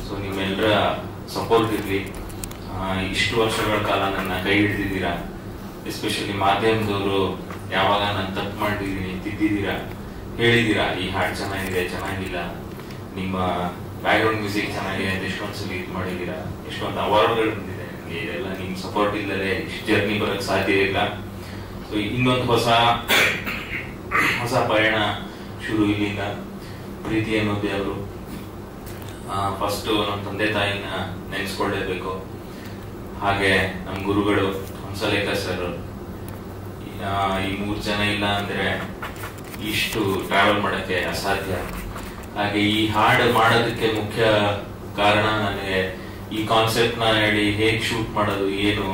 So ನಿಮ್ಮೆಲ್ಲರ support ಇರಲಿ. ಇಷ್ಟು ವರ್ಷಗಳ ಕಾಲ ನನ್ನ ಕೈ ಹಿಡಿದಿದ್ದೀರಾ. ಎಸ್ಪೆಷಲಿ ಮಾಧ್ಯಮದವರು ಯಾವಾಗ ನಾನು ತಪ್ಪು ಮಾಡಿದ್ದೀನಿ ತಿದ್ದಿದ್ದೀರಾ, ಹೇಳಿದ್ದೀರಾ ಈ ಹಾಡು ಚೆನ್ನಾಗಿದೆ, ಚೆನ್ನಾಗಿಲ್ಲ, ನಿಮ್ಮ ಬ್ಯಾಕ್ಗ್ರೌಂಡ್ ಮ್ಯೂಸಿಕ್ ಚೆನ್ನಾಗಿದೆ ಅಂತ ಎಷ್ಟೊಂದ್ಸಲ ಇದು ಮಾಡಿದ್ದೀರಾ, ಎಷ್ಟೊಂದು ಅವಾರ್ಡ್ಗಳು ಬಂದಿದೆ ನಿಮಗೆ. ಇದೆಲ್ಲ ನಿಮ್ಮ ಸಪೋರ್ಟ್ ಇಲ್ಲದೆ ಇಷ್ಟು ಜರ್ನಿ ಬರೋಕ್ಕೆ ಸಾಧ್ಯ ಇಲ್ಲ. ಸೊ ಇನ್ನೊಂದು ಹೊಸ ಪಯಣ ಶುರು ಇಲ್ಲಿಂದ. ಪ್ರೀತಿ ಅನ್ನೋದೇ ಅವರು ಫಸ್ಟ್ ನಮ್ಮ ತಂದೆ ತಾಯಿನ ನೆನೆಸ್ಕೊಳ್ಳೇಬೇಕು. ಹಾಗೆ ನಮ್ಮ ಗುರುಗಳು ಹಂಸಲೇಖ ಸರ್, ಈ 3 ಜನ ಇಲ್ಲ ಅಂದ್ರೆ ಇಷ್ಟು ಟ್ರಾವೆಲ್ ಮಾಡಕ್ಕೆ ಅಸಾಧ್ಯ. ಹಾಗೆ ಈ ಹಾಡು ಮಾಡೋದಕ್ಕೆ ಮುಖ್ಯ ಕಾರಣ ನನಗೆ ಈ ಕಾನ್ಸೆಪ್ಟ್ ನ ಹೇಳಿ ಹೇಗ್ ಶೂಟ್ ಮಾಡೋದು ಏನು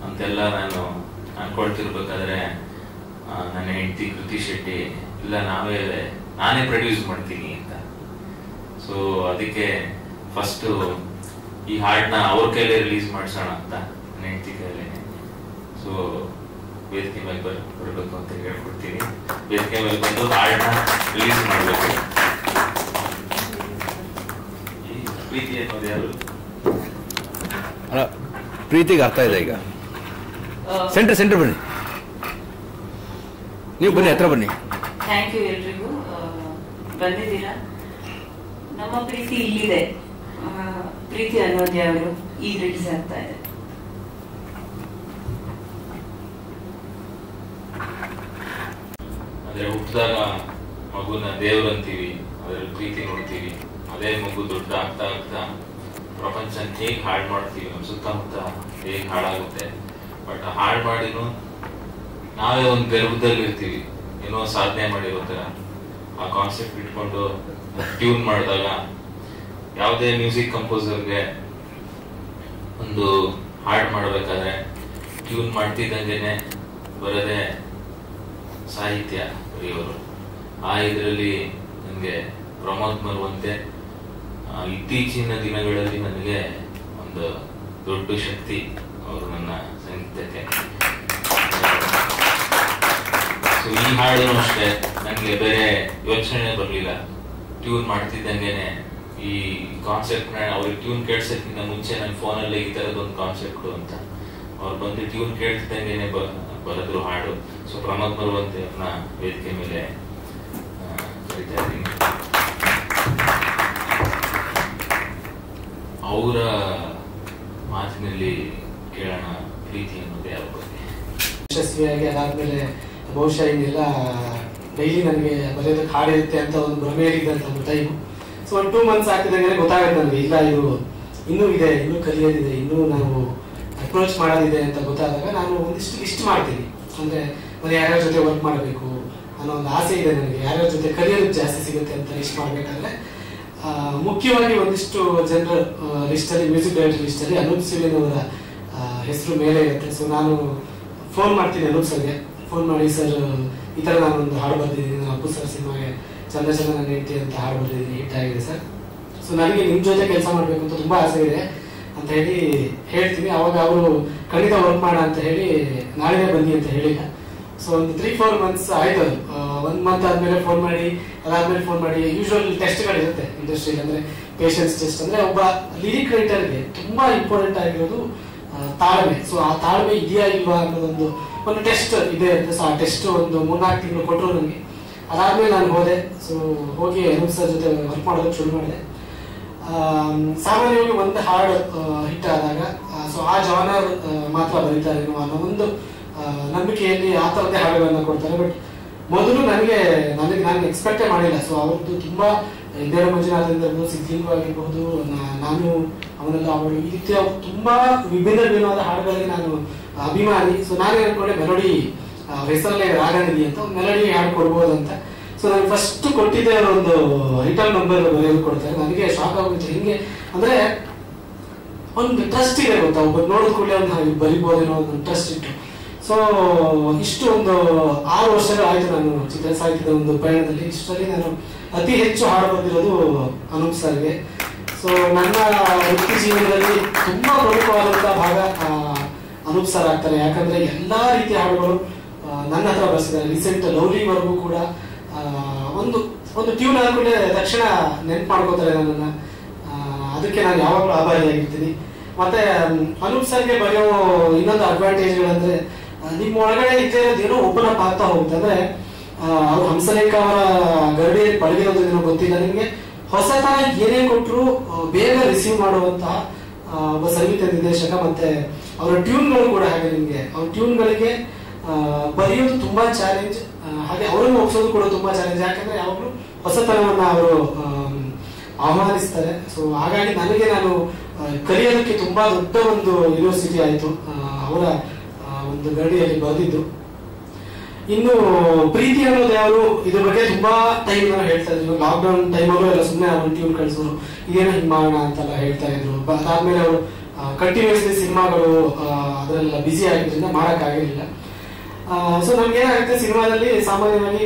ಅಂತೆಲ್ಲ ನಾನು ಅನ್ಕೊಳ್ತಿರ್ಬೇಕಾದ್ರೆ ನನ್ನ ಹೆಂಡತಿ ಕೃತಿ ಶೆಟ್ಟಿ ಇಲ್ಲ ನಾನೇ ಪ್ರೊಡ್ಯೂಸ್ ಮಾಡ್ತೀನಿ ಅಂತ. ಸೊ ಅದಕ್ಕೆ ಫಸ್ಟ್ ಈ ಹಾಡನ್ನ ಅವ್ರ ಕೈಲೇ ರಿಲೀಸ್ ಮಾಡಿಸೋಣ ಅಂತ ನನ್ನ ಹೆಂಡತಿ ಕೈಲೇ. ಸೊ ವೇದಿಕೆ ಮೇಲೆ ಬರಬೇಕು ಅಂತ ಹೇಳ್ಕೊಡ್ತೀನಿ. ವೇದಿಕೆ ಮೇಲೆ ಬಂದು ಹಾಡನ್ನ ರಿಲೀಸ್ ಮಾಡಬೇಕು. ಪ್ರೀತಿ ಅನ್ನೋದು ಯಾರು? ಪ್ರೀತಿಗೆ ಅರ್ಥ ಇದೆ ಈಗ. ಸೆಂಟರ್ ಬನ್ನಿ, ನೀವು ಬನ್ನಿ, ಹತ್ರ ಬನ್ನಿ. ಥ್ಯಾಂಕ್ ಯು ಎಲ್ರಿಗೂ ಬಂದಿದ್ದೀರಾ. ನಮ್ಮ ಪ್ರೀತಿ ಇಲ್ಲಿದೆ. ಪ್ರೀತಿ ಅನ್ನೋದು ಯಾರು ಈಗ ರಿಲೀಸ್ ಆಗ್ತಾ ಇದೆ. ಅಂದ್ರೆ ಹುಟ್ಟಿದಾಗ ಮಗುನ ದೇವ್ರಂತೀವಿ, ಅದ್ರಲ್ಲಿ ಪ್ರೀತಿ ನೋಡ್ತೀವಿ. ಅದೇ ಮಗು ದೊಡ್ಡ ಆಗ್ತಾ ಆಗ್ತಾ ಪ್ರಪಂಚ ಹೇಗ್ ಹಾಳು ಮಾಡ್ತೀವಿ, ನಮ್ಮ ಸುತ್ತಮುತ್ತ ಹೇಗ್ ಹಾಳಾಗುತ್ತೆ. ಬಟ್ ಹಾಳು ಮಾಡಿನೂ ನಾವೇ ಒಂದು ಗರ್ಭದಲ್ಲಿ ಇರ್ತೀವಿ, ಏನೋ ಸಾಧನೆ ಮಾಡಿರೋ ತರ. ಆ ಕಾನ್ಸೆಪ್ಟ್ ಇಟ್ಕೊಂಡು ಟ್ಯೂನ್ ಮಾಡಿದಾಗ ಯಾವುದೇ ಮ್ಯೂಸಿಕ್ ಕಂಪೋಸರ್ಗೆ ಒಂದು ಹಾಡು ಮಾಡಬೇಕಾದ್ರೆ ಟ್ಯೂನ್ ಮಾಡ್ತಿದ್ದಂಗೆನೆ ಬರದೆ ಸಾಹಿತ್ಯ ಬರೆಯೋರು. ಆ ಇದರಲ್ಲಿ ನನಗೆ ಪ್ರಮೋದ್ ಮರುವಂತೆ ಇತ್ತೀಚಿನ ದಿನಗಳಲ್ಲಿ ನನಗೆ ಒಂದು ದೊಡ್ಡ ಶಕ್ತಿ ಅವರು ನನ್ನ ಸಂಗೀತಕ್ಕೆ. ಸೊ ಈ ಹಾಡು ಅಷ್ಟೇ ನನಗೆ ಬೇರೆ ಯೋಚನೆ ಬರಲಿಲ್ಲ. ಟ್ಯೂನ್ ಮಾಡ್ತಿದ್ದಂಗೆನೆ ಈ ಕಾನ್ಸೆಪ್ಟ್ ನ ಅವ್ರಿಗೆ ಟ್ಯೂನ್ ಕೇಳಿಸೋಕ್ಕಿಂತ ಮುಂಚೆ ನನ್ನ ಫೋನಲ್ಲಿ ಈ ತರದೊಂದು ಕಾನ್ಸೆಪ್ಟ್ ಅಂತ ಅವ್ರು ಬಂದು ಟ್ಯೂನ್ ಕೇಳ್ತಿದ್ದಂಗೆನೆ ಬರೆದ್ರು ಹಾಡು. ಸೊ ಪ್ರಮೋದ್ ಮರುವಂತೆ ಅವ್ರನ್ನ ವೇದಿಕೆ ಮೇಲೆ ಕರಿತಾ ಇದ್ದೀನಿ. ಅವರ ಮಾತಿನಲ್ಲಿ ಕೇಳೋಣ ಪ್ರೀತಿ ಅನ್ನೋದು ಯಾವ ಬಗ್ಗೆ. ಯಶಸ್ವಿಯಾಗಿ ಅದಾದ್ಮೇಲೆ ಬಹುಶಃ ಇನ್ನೆಲ್ಲ ಡೈಲಿ ನನಗೆ ಬರೆಯೋದಕ್ಕೆ ಹಾಡಿರುತ್ತೆ ಅಂತ ಒಂದು ಭ್ರಮೆಯಲ್ಲಿದ್ದಂತ ಒಂದು ಟೈಮು. ಸೊ ಒಂದು 2 months ಆಗ್ತಿದ್ದಂಗೆ ಗೊತ್ತಾಗುತ್ತೆ ನನಗೆ, ಇಲ್ಲ ಇದು ಇನ್ನೂ ಇದೆ, ಇನ್ನೂ ಕಲಿಯೋದಿದೆ, ಇನ್ನೂ ನಾವು ಅಪ್ರೋಚ್ ಮಾಡೋದಿದೆ ಅಂತ ಗೊತ್ತಾದಾಗ ನಾನು ಒಂದಿಷ್ಟು ಲಿಸ್ಟ್ ಮಾಡ್ತೀನಿ. ಅಂದರೆ ಮತ್ತೆ ಯಾರ್ಯಾರ ಜೊತೆ ವರ್ಕ್ ಮಾಡಬೇಕು ಅನ್ನೋ ಒಂದು ಆಸೆ ಇದೆ ನನಗೆ, ಯಾರ್ಯಾರ ಜೊತೆ ಕಲಿಯೋದಕ್ಕೆ ಜಾಸ್ತಿ ಸಿಗುತ್ತೆ ಅಂತ ಲಿಸ್ಟ್ ಮಾಡಬೇಕಾದ್ರೆ ಮುಖ್ಯವಾಗಿ ಒಂದಿಷ್ಟು ಜನರ ಲಿಸ್ಟಲ್ಲಿ, ಮ್ಯೂಸಿಕ್ ಡೈರೆಕ್ಟರ್ ಲಿಸ್ಟಲ್ಲಿ ಅನೂಪ್ ಸಿವಿನ್ ಅವರ ಹೆಸರು ಮೇಲೆ ಇರುತ್ತೆ. ಸೊ ನಾನು ಫೋನ್ ಮಾಡ್ತೀನಿ ಅನೂಪ್ ಸರ್ಗೆ. ಫೋನ್ ಮಾಡಿ, ಸರ್ ಈ ಥರ ನಾನೊಂದು ಹಾಡು ಬರ್ದಿದ್ದೀನಿ, ನಾನು ಅಪ್ಪು ಸರ್ ಸಿನಿಮಾಗೆ ಚಂದ ನನ್ನ ಹೆಂಡತಿ ಅಂತ ಹಾಡು ಬರ್ದಿದ್ದೀನಿ, ಹಿಟ್ ಆಗಿದೆ ಸರ್. ಸೊ ನನಗೆ ನಿಮ್ಮ ಜೊತೆ ಕೆಲಸ ಮಾಡಬೇಕು ಅಂತ ತುಂಬ ಆಸೆ ಇದೆ ಅಂತ ಹೇಳಿ ಹೇಳ್ತೀನಿ. ಅವಾಗ ಅವರು ಖಂಡಿತ ವರ್ಕ್ ಮಾಡ ಅಂತ ಹೇಳಿ ನಾಳೆನೇ ಬನ್ನಿ ಅಂತ ಹೇಳಿಲ್ಲ. ಸೊ ಒಂದು 3-4 months ಆಯ್ತು. 1 month ಆದ್ಮೇಲೆ ಫೋನ್ ಮಾಡಿ, ಅದಾದ್ಮೇಲೆ ಫೋನ್ ಮಾಡಿ. ಯೂಶುವಲ್ ಟೆಸ್ಟ್ಗಳಿರುತ್ತೆ ಇಂಡಸ್ಟ್ರಿಯಲ್ಲಿ, ಅಂದ್ರೆ ಪೇಷನ್ಸ್ ಟೆಸ್ಟ್. ಅಂದ್ರೆ ಒಬ್ಬ ಲಿರಿಕ್ ರೈಟರ್ಗೆ ತುಂಬಾ ಇಂಪಾರ್ಟೆಂಟ್ ಆಗಿರೋದು ತಾಳ್ಮೆ. ಸೊ ಆ ತಾಳ್ಮೆ ಇದೆಯಾ ಇಲ್ವಾ ಅನ್ನೋದೊಂದು ಟೆಸ್ಟ್ ಇದೆ ಅಂತ. ಸೊ ಆ ಟೆಸ್ಟ್ ಒಂದು 3-4 ತಿಂಗಳು ಕೊಟ್ಟರು ನನಗೆ. ಅದಾದ್ಮೇಲೆ ನಾನು ಹೋದೆ. ಸೊ ಹೋಗಿ ಅನೂಪ್ ಸರ್ ಜೊತೆ ವರ್ಕ್ ಮಾಡೋದಕ್ಕೆ ಶುರು ಮಾಡಿದೆ. ಸಾಮಾನ್ಯವಾಗಿ ಒಂದು ಹಾಡು ಹಿಟ್ ಆದಾಗ ಸೊ ಆ ಜಾನರ್ ಮಾತ್ರ ಬರೀತಾರೆ ಅನ್ನೋ ಒಂದು ನಂಬಿಕೆಯಲ್ಲಿ ಆ ಥರದ್ದೇ ಹಾಡುಗಳನ್ನ ಕೊಡ್ತಾರೆ. ಬಟ್ ಮೊದಲು ನಾನು ಎಕ್ಸ್ಪೆಕ್ಟೇ ಮಾಡಿಲ್ಲ. ಸೊ ಅವ್ರದ್ದು ತುಂಬಾ ಇಂದಿರಾ ಮಂಜುನಾಥ್ ಇರ್ಬೋದು, ಸಿದ್ಲಿಂಗು ಆಗಿರ್ಬಹುದು, ನಾನು ಅವನೆಲ್ಲ ಅವಳು, ಈ ರೀತಿಯ ತುಂಬಾ ವಿಭಿನ್ನವಾದ ಹಾಡುಗಳಿಗೆ ನಾನು ಅಭಿಮಾನಿ. ಸೊ ನಾನೇ ಅನ್ಕೊಂಡೆ ಮೆಲೋಡಿ ಹೆಸರಲ್ಲೇ ರಾಗನಿಧಿ ಅಂತ ಒಂದು ಮೆಲೋಡಿ ಹಾಡು ಕೊಡ್ಬೋದು ಅಂತ. ಸೊ ನಾನು ಫಸ್ಟ್ ಕೊಟ್ಟಿದ್ದೆ ಒಂದು ರಿಟರ್ನ್ ನಂಬರ್ ಬರೆಯೋದು ಕೊಡ್ತಾರೆ. ನನಗೆ ಶಾಕ್ ಆಗುತ್ತೆ. ಹಿಂಗೆ ಅಂದ್ರೆ ಒಂದು ಟ್ರಸ್ಟ್ ಇದೆ ಗೊತ್ತಾ, ಒಬ್ಬ ನೋಡಿದ ಕೂಡಲೇ ಒಂದು ಬರಿಬೋದೇನೋ ಒಂದು ಟ್ರಸ್ಟ್ ಇಟ್ಟು. ಸೊ ಇಷ್ಟು ಒಂದು 6 ವರ್ಷಗಳು ಆಯ್ತು ನಾನು ಚಿತ್ರ ಸಾಹಿತ್ಯದ ಒಂದು ಪಯಣದಲ್ಲಿ. ಇಷ್ಟರಲ್ಲಿ ನಾನು ಅತಿ ಹೆಚ್ಚು ಹಾಡು ಬಂದಿರೋದು ಅನೂಪ್ ಸರ್ಗೆ. ಸೊ ನನ್ನ ವೃತ್ತಿ ಜೀವನದಲ್ಲಿ ತುಂಬಾ ಪ್ರಮುಖವಾದಂತಹ ಭಾಗ ಅನೂಪ್ ಸರ್ ಆಗ್ತಾರೆ. ಯಾಕಂದ್ರೆ ಎಲ್ಲಾ ರೀತಿಯ ಹಾಡುಗಳು ನನ್ನ ಹತ್ರ ಬರ್ಸಿದ್ದಾರೆ. ರೀಸೆಂಟ್ ಲವ್ಲಿವರೆಗೂ ಕೂಡ ಒಂದು ಟ್ಯೂನ್ ಹಾಕೊಂಡೆ ತಕ್ಷಣ ನೆನ್ಪು ಮಾಡ್ಕೋತಾರೆ ನನ್ನನ್ನ. ಅದಕ್ಕೆ ನಾನು ಯಾವಾಗಲೂ ಆಭಾರಿಯಾಗಿರ್ತೀನಿ. ಮತ್ತೆ ಅನೂಪ್ ಸರ್ಗೆ ಬರೆಯೋ ಇನ್ನೊಂದು ಅಡ್ವಾಂಟೇಜ್ಗಳಂದ್ರೆ ನಿಮ್ಮ ಒಳಗಡೆ ಇದ್ದೇ ಇರೋದೇನೋ ಓಪನ್ ಅಪ್ ಆಗ್ತಾ ಹೋಗುತ್ತೆ. ಅಂದ್ರೆ ಅವ್ರು ಹಂಸಲೇಖ ಅವರ ಗರಡಿಯಲ್ಲಿ ಪಳಗಿರೋದೇನೋ ಗೊತ್ತಿಲ್ಲ ನಿಮ್ಗೆ, ಹೊಸತನ ಏನೇ ಕೊಟ್ಟರು ಬೇಗ ರಿಸೀವ್ ಮಾಡುವಂತಹ ಒಬ್ಬ ಸಂಗೀತ ನಿರ್ದೇಶಕ. ಮತ್ತೆ ಅವರ ಟ್ಯೂನ್ಗಳು ಕೂಡ ಹಾಗೆ, ನಿಮ್ಗೆ ಅವ್ರ ಟ್ಯೂನ್ಗಳಿಗೆ ಬರೆಯೋದು ತುಂಬಾ ಚಾಲೆಂಜ್, ಹಾಗೆ ಅವರನ್ನು ಒಪ್ಸೋದು ಕೂಡ ತುಂಬಾ ಚಾಲೆಂಜ್. ಯಾಕಂದ್ರೆ ಯಾವಾಗಲೂ ಹೊಸತನವನ್ನ ಅವರು ಆಹ್ವಾನಿಸ್ತಾರೆ. ಸೊ ಹಾಗಾಗಿ ನಾನು ಕಲಿಯೋದಕ್ಕೆ ತುಂಬಾ ದೊಡ್ಡ ಒಂದು ಯೂನಿವರ್ಸಿಟಿ ಆಯ್ತು ಅವರ ಒಂದು ಗರಡಿಯಲ್ಲಿ ಬರೆದಿದ್ದು. ಇನ್ನು ಪ್ರೀತಿ ಅನ್ನೋದು ಅವರು ಇದ್ರ ಬಗ್ಗೆ ತುಂಬಾ ಟೈಮ್ ಹೇಳ್ತಾ ಇದ್ರು. ಲಾಕ್ಡೌನ್ ಟೈಮಲ್ಲೂ ಎಲ್ಲ ಸುಮ್ಮನೆ ಅವ್ರು ಟ್ಯೂನ್ ಕಳಿಸಿದ್ರು, ಇದೇನೋ ಹಿಂಗ್ ಮಾಡೋಣ ಅಂತೆಲ್ಲ ಹೇಳ್ತಾ ಇದ್ರು. ಅದಾದ್ಮೇಲೆ ಅವರು ಕಂಟಿನ್ಯೂಸ್ಲಿ ಸಿನಿಮಾಗಳು ಅದರೆಲ್ಲ ಬ್ಯುಸಿ ಆಗಿದ್ರಿಂದ ಮಾಡಕ್ ಆಗಿರ್ಲಿಲ್ಲ. ಸೊ ನಮ್ಗೆ ಏನಾಗುತ್ತೆ, ಸಿನಿಮಾದಲ್ಲಿ ಸಾಮಾನ್ಯವಾಗಿ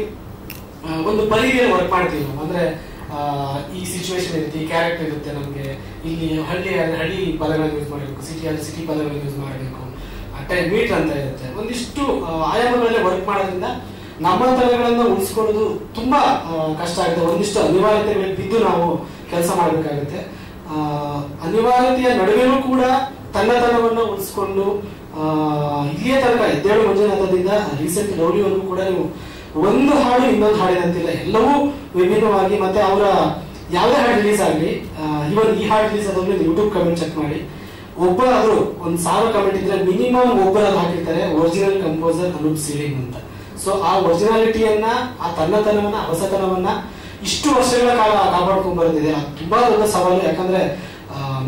ಒಂದು ಪರಿಧಿಯಲ್ಲಿ ವರ್ಕ್ ಮಾಡ್ತೀವಿ ನಾವು. ಅಂದ್ರೆ ಈ ಸಿಚುವೇಶನ್ ಇರುತ್ತೆ, ಈ ಕ್ಯಾರೆಕ್ಟರ್ ಇರುತ್ತೆ, ನಮ್ಗೆ ಇಲ್ಲಿ ಹಳ್ಳಿ ಪದಗಳನ್ನು ಯೂಸ್ ಮಾಡಬೇಕು, ಸಿಟಿ ಪದಗಳನ್ನು ಯೂಸ್ ಮಾಡಬೇಕು, ಮೀಟರ್ ಅಂತ ಇರುತ್ತೆ. ಒಂದಿಷ್ಟು ಆಯಾಮಗಳಲ್ಲಿ ವರ್ಕ್ ಮಾಡೋದ್ರಿಂದ ನಮ್ಮ ತಲೆಗಳನ್ನ ಉಳಿಸ್ಕೊಳ್ಳೋದು ತುಂಬಾ ಕಷ್ಟ ಆಗುತ್ತೆ. ಒಂದಿಷ್ಟು ಅನಿವಾರ್ಯತೆಗಳಿಗೆ ಬಿದ್ದು ನಾವು ಕೆಲಸ ಮಾಡಬೇಕಾಗುತ್ತೆ. ಅನಿವಾರ್ಯತೆಯ ನಡುವೆನೂ ಕೂಡ ತನ್ನತನವನ್ನು ಉಳಿಸ್ಕೊಂಡು ಇಲ್ಲಿಯ ತನಕ ಎದ್ದೇಳು ಮಂಜುನಾಥದಿಂದ ರೀಸೆಂಟ್ ಲವ್ಲಿವರೆಗೂ ಕೂಡ ನೀವು ಒಂದು ಹಾಡು ಇನ್ನೊಂದು ಹಾಡಿನಂತಿಲ್ಲ, ಎಲ್ಲವೂ ವಿಭಿನ್ನವಾಗಿ. ಮತ್ತೆ ಅವರ ಯಾವುದೇ ಹಾಡು ರಿಲೀಸ್ ಆಗಲಿ, ಇವನ್ ಈ ಹಾಡು ರಿಲೀಸ್ ಆದ್ರೆ ಯೂಟ್ಯೂಬ್ ಕಮೆಂಟ್ ಚೆಕ್ ಮಾಡಿ, ಒಬ್ಬರಾದ್ರೂ ಒಂದು 1000 ಕಮೆಂಟ್ ಇದ್ರೆ ಮಿನಿಮಮ್ ಒಬ್ಬರಾದ್ರು ಹಾಕಿರ್ತಾರೆ ಒರಿಜಿನಲ್ ಕಂಪೋಸರ್ ಅನೂಪ್ ಸೀಳಿಂಗ್ ಅಂತ. ಸೊ ಆ ಒರಿಜಿನಾಲಿಟಿಯನ್ನ, ಆ ತನ್ನತನವನ್ನ, ಹೊಸತನವನ್ನ ಇಷ್ಟು ವರ್ಷಗಳ ಕಾಲ ಕಾಪಾಡ್ಕೊಂಡ್ ಬರ್ತಿದೆ. ತುಂಬಾ ದೊಡ್ಡ ಸವಾಲು. ಯಾಕಂದ್ರೆ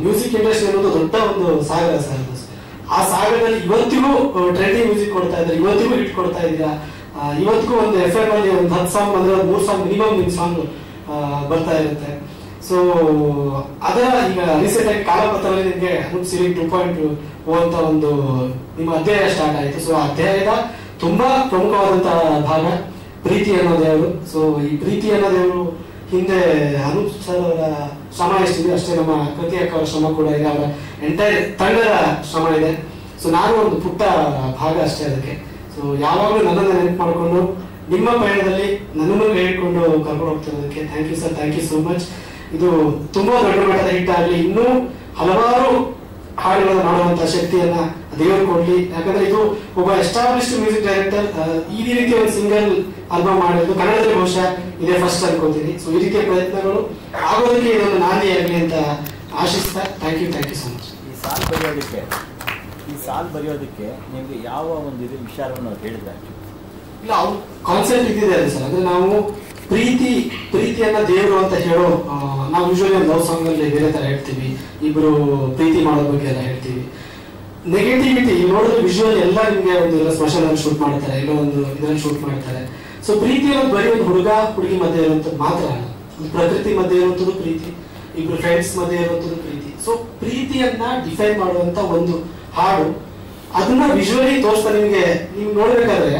ಮ್ಯೂಸಿಕ್ ಇಂಡಸ್ಟ್ರಿ ಅನ್ನೋದು ದೊಡ್ಡ ಒಂದು ಸಾಗರ ಸರ್. ಆ ಸಾಗರದಲ್ಲಿ ಇವತ್ತಿಗೂ ಟ್ರೆಂಡಿಂಗ್ ಮ್ಯೂಸಿಕ್ ಕೊಡ್ತಾ ಇದ್ದಾರೆ, ಇವತ್ತಿಗೂ ಹಿಟ್ ಕೊಡ್ತಾ ಇದ್ದೀರಾ. ಇವತ್ತಿಗೂ ಒಂದು FM ಅಲ್ಲಿ ಒಂದು 10 ಸಾಂಗ್ ಬಂದ್ರೆ 3 ಸಾಂಗ್ ಮಿನಿಮಮ್ ನಿಮ್ ಸಾಂಗ್ ಬರ್ತಾ ಇರುತ್ತೆ. ಸೊ ಅದರ ಈಗ ರೀಸೆಂಟ್ ಆಗಿ ಕಾಲಪತ್ರದಲ್ಲಿ ನಿಮ್ಗೆ ಅನೂಪ್ ಸೀಳಿಂಗ್ 2.0 ಅಂತ ಒಂದು ನಿಮ್ಮ ಅಧ್ಯಾಯ ಸ್ಟಾರ್ಟ್ ಆಯಿತು. ಸೊ ಆ ಅಧ್ಯಾಯದ ತುಂಬಾ ಪ್ರಮುಖವಾದಂತಹ ಭಾಗ ಪ್ರೀತಿ ಅನ್ನೋದೇವರು. ಸೊ ಈ ಪ್ರೀತಿ ಅನ್ನೋದೇವರು ಹಿಂದೆ ಅನೂಪ್ ಸರ್ ಅವರ ಶ್ರಮ ಎಷ್ಟಿದೆ ಅಷ್ಟೇ ನಮ್ಮ ಕೃತಿ ಅಕ್ಕ ಅವರ ಶ್ರಮ ಕೂಡ ಇದೆ, ಅವರ ಎಂಟೈರ್ ತಂಡದ ಶ್ರಮ ಇದೆ. ಸೊ ನಾನು ಒಂದು ಪುಟ್ಟ ಭಾಗ ಅಷ್ಟೇ ಅದಕ್ಕೆ. ಸೊ ಯಾವಾಗಲೂ ನನ್ನನ್ನು ನೆನಪು ಮಾಡಿಕೊಂಡು ನಿಮ್ಮ ಪಯಣದಲ್ಲಿ ನನ್ನನ್ನು ಹೇಳಿಕೊಂಡು ಕರ್ಕೊಂಡು ಹೋಗ್ತಿರೋದಕ್ಕೆ thank you sir, thank you so much. ಇದು ತುಂಬಾ ದೊಡ್ಡ ಮಟ್ಟದ ಹಿಟ್ ಆಗಲಿ, ಇನ್ನೂ ಹಲವಾರು ಹಾಡುಗಳನ್ನು ಮಾಡುವಂತಹ ಶಕ್ತಿಯನ್ನ ದೇವರು ಕೊಡ್ಲಿ. ಯಾಕಂದ್ರೆ ಇದು ಒಬ್ಬ ಎಸ್ಟಾಬ್ಲಿಷ್ಡ್ ಮ್ಯೂಸಿಕ್ ಡೈರೆಕ್ಟರ್ ಈ ರೀತಿಯ ಒಂದು ಸಿಂಗಲ್ ಆಲ್ಬಮ್ ಮಾಡಿದ್ದು ಕನ್ನಡದಲ್ಲಿ ಬಹುಶಃ ಇದೇ ಫಸ್ಟ್ ಅನ್ಕೋತೀನಿ. ಸೊ ಈ ರೀತಿಯ ಪ್ರಯತ್ನಗಳು ಆಗೋದಕ್ಕೆ ಇದೊಂದು ನಾಂದಿ ಆಗಲಿ ಅಂತ ಆಶಿಸ್ತಾ ಥ್ಯಾಂಕ್ ಯು ಸೊ ಮಚ್. ಈ ಸಾಲ್ ಬರೆಯೋದಕ್ಕೆ ನಿಮ್ಗೆ ಯಾವ ಒಂದು ಇದು ವಿಚಾರವನ್ನು ಹೇಳಿದ್ರೆ? ಇಲ್ಲ, ಅವ್ರ ಕಾನ್ಸೆಪ್ಟ್ ಇದ್ದಿದೆ ಅದು ಸರ್. ಅಂದ್ರೆ ನಾವು ಪ್ರೀತಿಯನ್ನ ದೇವರು ಅಂತ ಹೇಳೋ, ನಾವು ಯೂಶುವಲಿ ಒಂದು ಲವ್ ಸಾಂಗ್ ಅಲ್ಲಿ ಬೇರೆ ತರ ಹೇಳ್ತೀವಿ, ಇಬ್ರು ಪ್ರೀತಿ ಮಾಡೋ ಬಗ್ಗೆ ಎಲ್ಲ ಹೇಳ್ತೀವಿ. ನೆಗೆಟಿವಿಟಿ ನೋಡಿದ್ರೆ ವಿಜುವಲ್ ಎಲ್ಲ ನಿಮ್ಗೆ ಒಂದು ಸ್ಮಶಾನದಲ್ಲಿ ಶೂಟ್ ಮಾಡ್ತಾರೆ, ಎಲ್ಲೋ ಒಂದು ಇದರಲ್ಲಿ ಶೂಟ್ ಮಾಡ್ತಾರೆ. ಸೊ ಪ್ರೀತಿ ಅನ್ನೋದು ಬರೀ ಒಂದು ಹುಡುಗ ಹುಡುಗಿ ಮಧ್ಯೆ ಇರುವಂತದ್ದು ಮಾತ್ರ ಅಲ್ಲ, ಒಂದು ಪ್ರಕೃತಿ ಮಧ್ಯೆ ಇರುವಂತದ್ದು ಪ್ರೀತಿ, ಇಬ್ರು ಫ್ರೆಂಡ್ಸ್ ಮಧ್ಯೆ ಇರುವಂತದ್ದು ಪ್ರೀತಿ. ಸೊ ಪ್ರೀತಿಯನ್ನ ಡಿಫೈನ್ ಮಾಡುವಂತ ಒಂದು ಹಾಡು, ಅದನ್ನ ವಿಜುವಲಿ ತೋರಿಸ್ತಾ ನಿಮ್ಗೆ ನೀವು ನೋಡ್ಬೇಕಾದ್ರೆ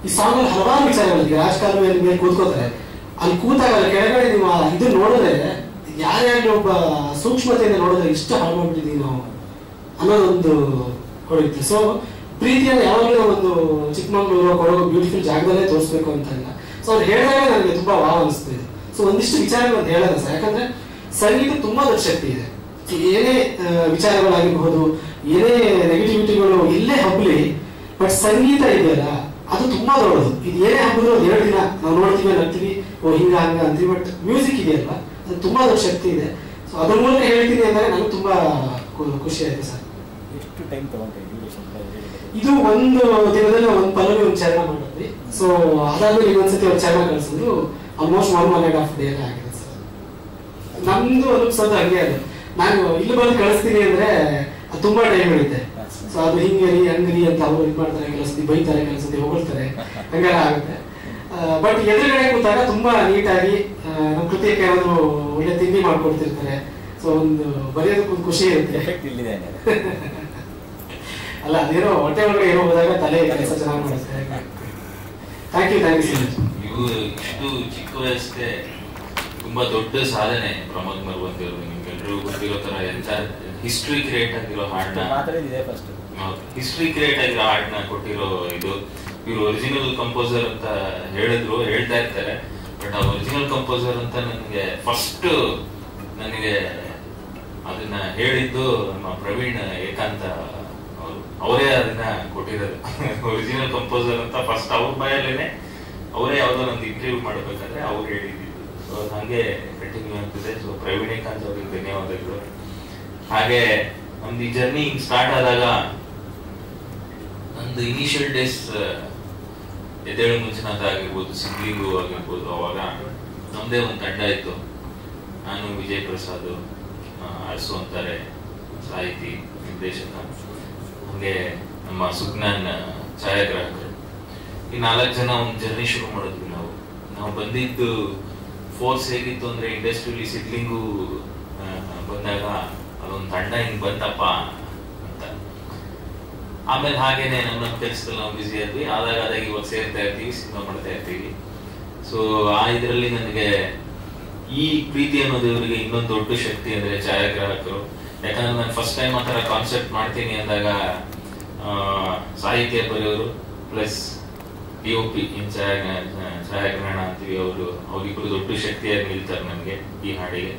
ಈ ಸಾಂಗ್ ಅಲ್ಲಿ ಹಲವಾರು ವಿಚಾರಗಳಿಗೆ ರಾಜಕಾಲುವೆಯಲ್ಲಿ ಮೇಲೆ ಕೂತ್ಕೋತಾರೆ. ಅಲ್ಲಿ ಕೂತಾಗಲ್ಲ ಕೆಳಗಡೆ ನೀವು ಇದು ನೋಡಿದ್ರೆ ಯಾರ್ಯಾರು ಒಬ್ಬ ಸೂಕ್ಷ್ಮತೆಯಿಂದ ನೋಡಿದ್ರೆ ಇಷ್ಟ ಹಾಳು ಮಾಡ್ಬಿಟ್ಟಿದೀವಿ ನಾವು ಅನ್ನೋದೊಂದು ಕೊಡುತ್ತೆ. ಸೊ ಪ್ರೀತಿಯನ್ನು ಯಾವಾಗಲೂ ಒಂದು ಚಿಕ್ಕಮಂಗ್ಳೂರು ಕೊಡಗು ಬ್ಯೂಟಿಫುಲ್ ಜಾಗದಲ್ಲೇ ತೋರಿಸ್ಬೇಕು ಅಂತ ಇಲ್ಲ. ಸೊ ಅವ್ರು ಹೇಳಿದಾಗ ನನಗೆ ತುಂಬಾ ವಾವ್ ಅನಿಸ್ತಾ ಇದೆ. ಸೊ ಒಂದಿಷ್ಟು ವಿಚಾರಗಳನ್ನು ಹೇಳೋಣ ಸರ್, ಯಾಕಂದ್ರೆ ಸಂಗೀತ ತುಂಬಾ ದೊಡ್ಡ ಶಕ್ತಿ ಇದೆ. ಏನೇ ವಿಚಾರಗಳಾಗಿರ್ಬಹುದು, ಏನೇ ನೆಗೆಟಿವಿಟಿಗಳು ಇಲ್ಲೇ ಹಬ್ಲಿ, ಬಟ್ ಸಂಗೀತ ಇದೆಯಲ್ಲ ಅದು ತುಂಬಾ ದೊಡ್ಡದು. ಇದು ಏನೇ ಹಬ್ಬಿದ್ರು 2 ದಿನ ನಾವು ನೋಡ್ತೀವಿ, ನಗ್ತೀವಿ, ಓ ಹಿಂಗ ಹಂಗ ಅಂತೀವಿ. ಬಟ್ ಮ್ಯೂಸಿಕ್ ಇದೆಯಲ್ಲ ಅದು ತುಂಬಾ ದೊಡ್ಡ ಶಕ್ತಿ ಇದೆ. ಸೊ ಅದ್ರ ಮೂಲಕ ಹೇಳ್ತೀನಿ ಅಂದ್ರೆ ನನಗೆ ತುಂಬಾ ಖುಷಿ ಆಯ್ತು ಸರ್. ಎಷ್ಟು ಟೈಮ್ ತಗೊಂಡ್ರಿ ಇದು ಒಂದು ದಿನದಲ್ಲಿ ಒಂದು ಪಲ್ಲವಿ ಒಂದು ಚರಣ ಮಾಡಿದ್ವಿ. ಸೊ ಅದಾದ್ಮೇಲೆ ಇನ್ನೊಂದ್ಸತಿ ಒಂದು ಚರಣ ಕಳಿಸಿದ್ರು ಆಲ್ಮೋಸ್ಟ್ 1.5 ಡೇ ಆಗಿದೆ ಸರ್. ನಮ್ದು ಅನುಪ್ಸೋದು ಹಂಗೆ ಅದು, ನಾನು ಇಲ್ಲಿ ಬಂದು ಕಳಿಸ್ತೀನಿ ಅಂದ್ರೆ ಅದು ತುಂಬಾ ಟೈಮ್ ಹಿಡಿತೆ. ಸೊ ಅದು ಹಿಂಗರಿ ಹಂಗರಿ ಅಂತ ಅವರು ಇದು ಮಾಡ್ತಾರೆ, ಕೆಲಸದಿ ಬೈತಾರೆ, ಕೆಲಸದಿ ಹೊಗಳ್ತಾರೆ, ಹಂಗೆಲ್ಲ ಆಗುತ್ತೆ. ಬಟ್ ಎದುರುಗಡೆ ಕೂತಾಗ ತುಂಬಾ ನೀಟಾಗಿ ನಮ್ಮ ಕೃತಿಯಕ್ಕೆ ಏನಾದ್ರು ಒಳ್ಳೆ ತಿಂಡಿ ಮಾಡ್ಕೊಡ್ತಿರ್ತಾರೆ. ಸೊ ಒಂದು ಬರೆಯೋದಕ್ಕೊಂದು ಖುಷಿ ಇರುತ್ತೆ. ಅಲ್ಲ ಅದೇನೋ ಹೊಟ್ಟೆ ಒಳಗಡೆ ಏನೋ ಹೋದಾಗ ತಲೆ ಕೆಲಸ ಚೆನ್ನಾಗಿ ಮಾಡುತ್ತೆ. Thank you sir. ಇವು ಇಷ್ಟು ಚಿಕ್ಕ ವಯಸ್ಸಿಗೆ ತುಂಬಾ ದೊಡ್ಡ ಸಾಧನೆ ಪ್ರಮೋದ್ ಮರವಂತಿ ಅವರು. ನಿಮ್ಗೆಲ್ರಿಗೂ ಗೊತ್ತಿರೋ ತರ ಎಂತ ಹಿಸ್ಟ್ರಿ ಕ್ರಿಯೇಟ್ ಆಗಿರೋ ಹಾಡನ್ನ ಹಿಸ್ಟ್ರಿ ಕ್ರಿಯೇಟ್ ಆಗಿರೋ ಹಾಡನ್ನ ಕೊಟ್ಟಿರೋ ಇದು. ಇವರು ಒರಿಜಿನಲ್ ಕಂಪೋಸರ್ ಅಂತ ಹೇಳ್ತಾ ಇರ್ತಾರೆ. ಬಟ್ ಆ ಒರಿಜಿನಲ್ ಕಂಪೋಸರ್ ಅಂತ ನನಗೆ ಅದನ್ನ ಹೇಳಿದ್ದು ನಮ್ಮ ಪ್ರವೀಣ್ ಏಕಾಂತ ಅವರೇ ಅದನ್ನ ಕೊಟ್ಟಿರೋದು. ಒರಿಜಿನಲ್ ಕಂಪೋಸರ್ ಅಂತ ಫಸ್ಟ್ ಅವ್ರ ಬಾಯಲ್ಲೇನೆ ಅವರೇ ಯಾವ್ದೋ ಒಂದು ಇಂಟರ್ವ್ಯೂ ಮಾಡ್ಬೇಕಾದ್ರೆ ಅವ್ರು ಹೇಳಿದ್ದು. ಸೊ ಹಂಗೆ ಕಂಟಿನ್ಯೂ ಆಗ್ತಿದೆ. ಸೊ ಪ್ರವೀಣ್ ಏಕಾಂತ್ ಅವ್ರಿಗೆ ಧನ್ಯವಾದಗಳು. ಹಾಗೆ ನಮ್ದು ಈ ಜರ್ನಿ ಸ್ಟಾರ್ಟ್ ಆದಾಗ ನಂದು ಇನಿಷಿಯಲ್ ಡೇಸ್ ಎದ್ದೇಳು ಮುಂಚಿನಾಥ ಆಗಿರ್ಬೋದು, ಸಿದ್ಲಿಂಗು ಆಗಿರ್ಬೋದು, ಅವಾಗ ನಮ್ದೇ ಒಂದು ತಂಡ ಇತ್ತು. ನಾನು, ವಿಜಯ್ ಪ್ರಸಾದ್, ಅರಸು ಅಂತಾರೆ ಸಾಹಿತಿ ನಿರ್ದೇಶಕ, ಹಾಗೆ ನಮ್ಮ ಸುಜ್ಞಾನ್ ಛಾಯಾಗ್ರಾಹಕರು, ಈ 4 ಜನ ಒಂದು ಜರ್ನಿ ಶುರು ಮಾಡಿದ್ವಿ. ನಾವು ಬಂದಿದ್ದು ಫೋರ್ಸ್ ಹೇಗಿತ್ತು ಅಂದ್ರೆ ಇಂಡಸ್ಟ್ರಿಯಲ್ಲಿ ಸಿದ್ಲಿಂಗು ಬಂದಾಗ ಅದೊಂದು ತಂಡ ಹಿಂಗ್ ಬಂತಪ್ಪ ಅಂತ. ಆಮೇಲೆ ಹಾಗೇನೆ ನಮ್ಮ ಕೆಲಸದಲ್ಲಿ ನಾವು ಬ್ಯುಸಿ ಆದ್ವಿ. ಆದಾಗ ಇವಾಗ ಸೇರ್ತಾ ಇರ್ತೀವಿ, ಸಿನಿಮಾ ಮಾಡ್ತಾ ಇರ್ತೀವಿ. ಸೊ ಆ ಇದರಲ್ಲಿ ನನಗೆ ಈ ಪ್ರೀತಿ ಅನ್ನೋದು ಇವರಿಗೆ ಇನ್ನೊಂದು ದೊಡ್ಡ ಶಕ್ತಿ ಅಂದ್ರೆ ಛಾಯಾಗ್ರಾಹಕರು. ಯಾಕಂದ್ರೆ ನಾನು ಫಸ್ಟ್ ಟೈಮ್ ಆ ಥರ ಕಾನ್ಸೆಪ್ಟ್ ಮಾಡ್ತೀನಿ ಅಂದಾಗ ಸಾಹಿತ್ಯ ಬರೆಯೋರು ಪ್ಲಸ್ DOP ಛಾಯಾಗ್ರಹಣ ಅಂತೀವಿ, ಅವರಿಬ್ಬರು ದೊಡ್ಡ ಶಕ್ತಿಯಾಗಿ ನಿಲ್ತಾರೆ ನನಗೆ ಈ ಹಾಡಿಗೆ.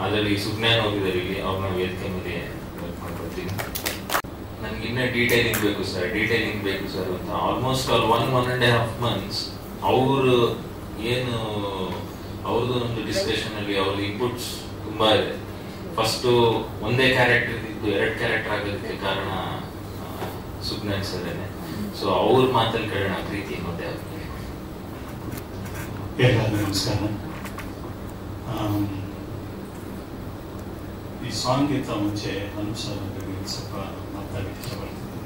ಅದರಲ್ಲಿ ಸುಜ್ಞಾನ್ ಹೋಗಿದ್ದಾರೆ, ಇಲ್ಲಿ ಅವ್ರನ್ನ ವೇದಿಕೆ ಮೇಲೆ ವರ್ಕ್ ಮಾಡ್ಕೊಳ್ತೀನಿ. ನನ್ಗೆ ಇನ್ನೂ ಡೀಟೇಲಿಂಗ್ ಬೇಕು ಸರ್ ಅಂತ ಆಲ್ಮೋಸ್ಟ್ 1.5 months ಅವರು ಏನು ಅವ್ರದ್ದು ನಮ್ದು ಡಿಸ್ಕಷನ್ ಅಲ್ಲಿ ಅವ್ರ ಇನ್ಪುಟ್ಸ್ ತುಂಬಾ ಇದೆ. ಫಸ್ಟ್ ಒಂದೇ ಕ್ಯಾರೆಕ್ಟರ್ ಇದ್ದು 2 ಕ್ಯಾರೆಕ್ಟರ್ ಆಗೋದಕ್ಕೆ ಕಾರಣ ಸುಜ್ಞಾನ್ ಸರೇನೆ. ಸೊ ಅವ್ರ ಮಾತಲ್ಲಿ ಕೇಳೋಣ ಪ್ರೀತಿ ಅನ್ನೋದೇ. ಎಲ್ಲರಿಗೂ ನಮಸ್ಕಾರ. ಈ ಸಾಂಗ್ಗಿಂತ ಮುಂಚೆ ಅನೂಪ್ ಸರ್ ಬಗ್ಗೆ ಸ್ವಲ್ಪ ಮಾತಾಡಲಿಕ್ಕೆ ಇಷ್ಟಪಡ್ತೀನಿ.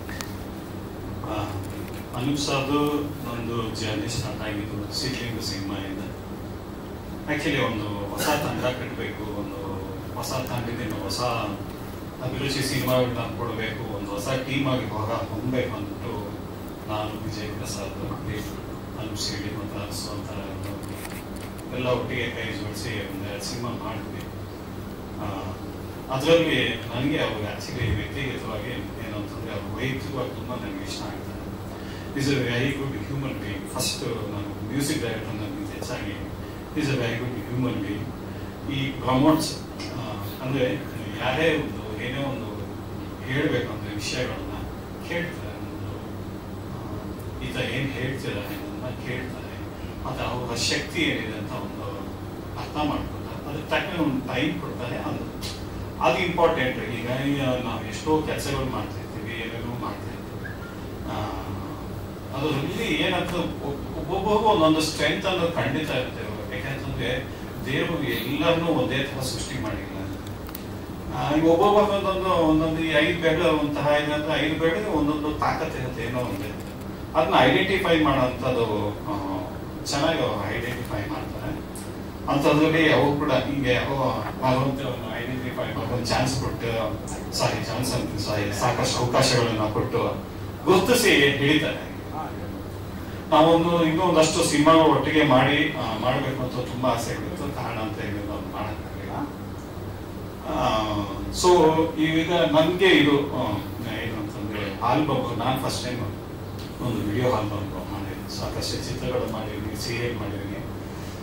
ಅನೂಪ್ ಸರ್ದು ಒಂದು ಜರ್ನಿ ಸ್ಟಾರ್ಟ್ ಆಗಿದ್ದು ಸಿದ್ಲಿಂಗು ಸಿನಿಮಾಯಿಂದ. ಆ್ಯಕ್ಚುಲಿ ಒಂದು ಹೊಸ ತಂಡ ಕಟ್ಟಬೇಕು, ಒಂದು ಹೊಸ ತಂಡದಿಂದ ಹೊಸ ಅಭಿರುಚಿ ಸಿನಿಮಾಗಳನ್ನ ಕೊಡಬೇಕು, ಒಂದು ಹೊಸ ಟೀಮ್ ಆಗಿ ಹೊಂದಬೇಕು ಅಂದ್ಬಿಟ್ಟು ನಾನು, ವಿಜಯ್ ಪ್ರಸಾದ್, ಅನೂಪ್ ಸಿಡಿ ಮತ್ತು ಅರಸು ಅಂತ ಎಲ್ಲ ಒಟ್ಟಿಗೆ ಕೈ ಜೋಡಿಸಿ ಒಂದು 2 ಸಿನಿಮಾ ಮಾಡಿದ್ವಿ. ಅದರಲ್ಲಿ ನನಗೆ ಅವ್ರು ಆ್ಯಕ್ಚುಲಿ ವ್ಯಕ್ತಿಗತವಾಗಿ ಏನಂತಂದರೆ ಅವ್ರು ವೈಯಕ್ತಿಕವಾಗಿ ತುಂಬ ನನಗೆ ಇಷ್ಟ ಆಗ್ತಾರೆ. Is A very good human being. First ನಾನು ಮ್ಯೂಸಿಕ್ ಡೈರೆಕ್ಟರ್ ನನಗೆ ಹೆಚ್ಚಾಗಿ is A very good human being. ಈ ಪ್ರಮೋಟ್ಸ್ ಅಂದರೆ ಯಾರೇ ಒಂದು ಏನೇ ಒಂದು ಹೇಳಬೇಕಂದ್ರೆ ವಿಷಯಗಳನ್ನ ಕೇಳ್ತಾರೆ, ಈತ ಏನು ಹೇಳ್ತಿದ್ದಾರೆ ಅನ್ನೋದನ್ನ ಕೇಳ್ತಾರೆ, ಮತ್ತು ಅವರ ಶಕ್ತಿ ಏನಿದೆ ಅಂತ ಒಂದು ಅರ್ಥ ಮಾಡ್ಕೊತಾರೆ, ಅದಕ್ಕೆ ತಕ್ಕಂಗೆ ಒಂದು ಟೈಮ್ ಕೊಡ್ತಾರೆ. ಅದು ಇಂಪಾರ್ಟೆಂಟ್. ಈಗ ನಾವು ಎಷ್ಟೋ ಕೆಲಸಗಳು ಮಾಡ್ತಾಯಿರ್ತೀವಿ, ಏನೇನೋ ಮಾಡ್ತಾಯಿರ್ತೀವಿ. ಅದರಲ್ಲಿ ಏನಂತ ಒಬ್ಬೊಬ್ಬರಿಗೂ ಒಂದೊಂದು ಸ್ಟ್ರೆಂತ್ ಅನ್ನೋದು ಖಂಡಿತ ಇರುತ್ತೆ. ಯಾಕೆಂತಂದರೆ ದೇವರು ಎಲ್ಲರನ್ನೂ ಒಂದೇ ಥರ ಸೃಷ್ಟಿ ಮಾಡಿಲ್ಲ. ಈಗ ಒಬ್ಬೊಬ್ಬ ಒಂದೊಂದು 5 ಬೆರಳು ಒಂತಹ ಇದೆ ಅಂದರೆ 5 ಬೆರಳಿಗೆ ಒಂದೊಂದು ತಾಕತ್ ಇರುತ್ತೆ, ಏನೋ ಒಂದು. ಅದನ್ನ ಐಡೆಂಟಿಫೈ ಮಾಡೋಂಥದ್ದು ಚೆನ್ನಾಗಿ ಅವ್ರು ಐಡೆಂಟಿಫೈ ಮಾಡ್ತಾರೆ. ಅಂಥದ್ರಲ್ಲಿ ಅವ್ರು ಕೂಡ ಹಿಂಗೆ ಭಗವಂತವನ್ನು ಐಡೆಂಟಿಫೈ ಮಾಡೋ ಚಾನ್ಸ್ ಕೊಟ್ಟು ಸಾಕಷ್ಟು ಅವಕಾಶಗಳನ್ನು ಕೊಟ್ಟು ಗುರುತಿಸಿ ಹಿಡಿತಾರೆ. ನಾವೊಂದು ಇನ್ನೂ ಒಂದಷ್ಟು ಸಿನಿಮಾಗಳು ಒಟ್ಟಿಗೆ ಮಾಡಬೇಕು ಅಂತ ತುಂಬಾ ಆಸೆ ಇತ್ತು. ಕಾರಣ ಅಂತ ಹೇಳಿ ನಾವು ಮಾಡೋಕ್ಕಾಗಲಿಲ್ಲ. ಸೊ ಈಗ ನನಗೆ ಇದು ಏನು ಅಂತಂದ್ರೆ ಆಲ್ಬಮ್, ನಾನು ಫಸ್ಟ್ ಟೈಮ್ ಒಂದು ವಿಡಿಯೋ ಆಲ್ಬಮ್ ಮಾಡಿದ್ದೀನಿ. ಸಾಕಷ್ಟು ಚಿತ್ರಗಳು ಮಾಡಿದ್ದೀನಿ, ಸೀರಿಯಲ್ ಮಾಡಿದ್ದೀನಿ.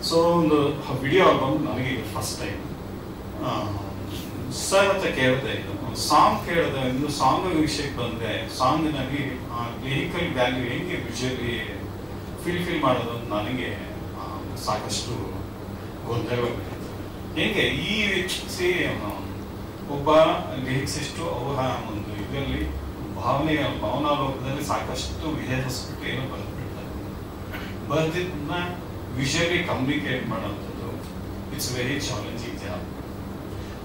ಸೊ ಒಂದು ವಿಡಿಯೋ ಆಲ್ಬಮ್ ನನಗೆ ಇದು ಫಸ್ಟ್ ಟೈಮ್. ಸರ್ ಅಂತ ಕೇಳಿದೆ, ಇದು ಸಾಂಗ್ ಕೇಳಿದೆ. ಇನ್ನು ಸಾಂಗ್ ವಿಷಯಕ್ಕೆ ಬಂದರೆ ಸಾಂಗ್ನಲ್ಲಿ ಲಿರಿಕಲ್ ವ್ಯಾಲ್ಯೂ ಹೆಂಗೆ ವಿಜುವಲಿ ಫೀಲ್ ಮಾಡೋದು ನನಗೆ ಸಾಕಷ್ಟು ಗೊಂದಲವಾಗಿತ್ತು. ಹೆಂಗೆ ಈ ಒಬ್ಬ ಲಿರಿಕ್ಸಿಸ್ಟು ಅವರ ಒಂದು ಇದರಲ್ಲಿ ಭಾವನಾಲೋಕದಲ್ಲಿ ಸಾಕಷ್ಟು ವಿಹರಿಸ್ಬಿಟ್ಟು ಏನೋ ಬರೆದ್ಬಿಡ್ತಾರೆ. ಬರೆದಿದ್ದನ್ನ ವಿಷುವಲಿ ಕಮ್ಯುನಿಕೇಟ್ ಮಾಡೋಂಥದ್ದು ಇಟ್ಸ್ ವೆರಿ ಚಾಲೆಂಜಿಂಗ್ ಜಾಬ್.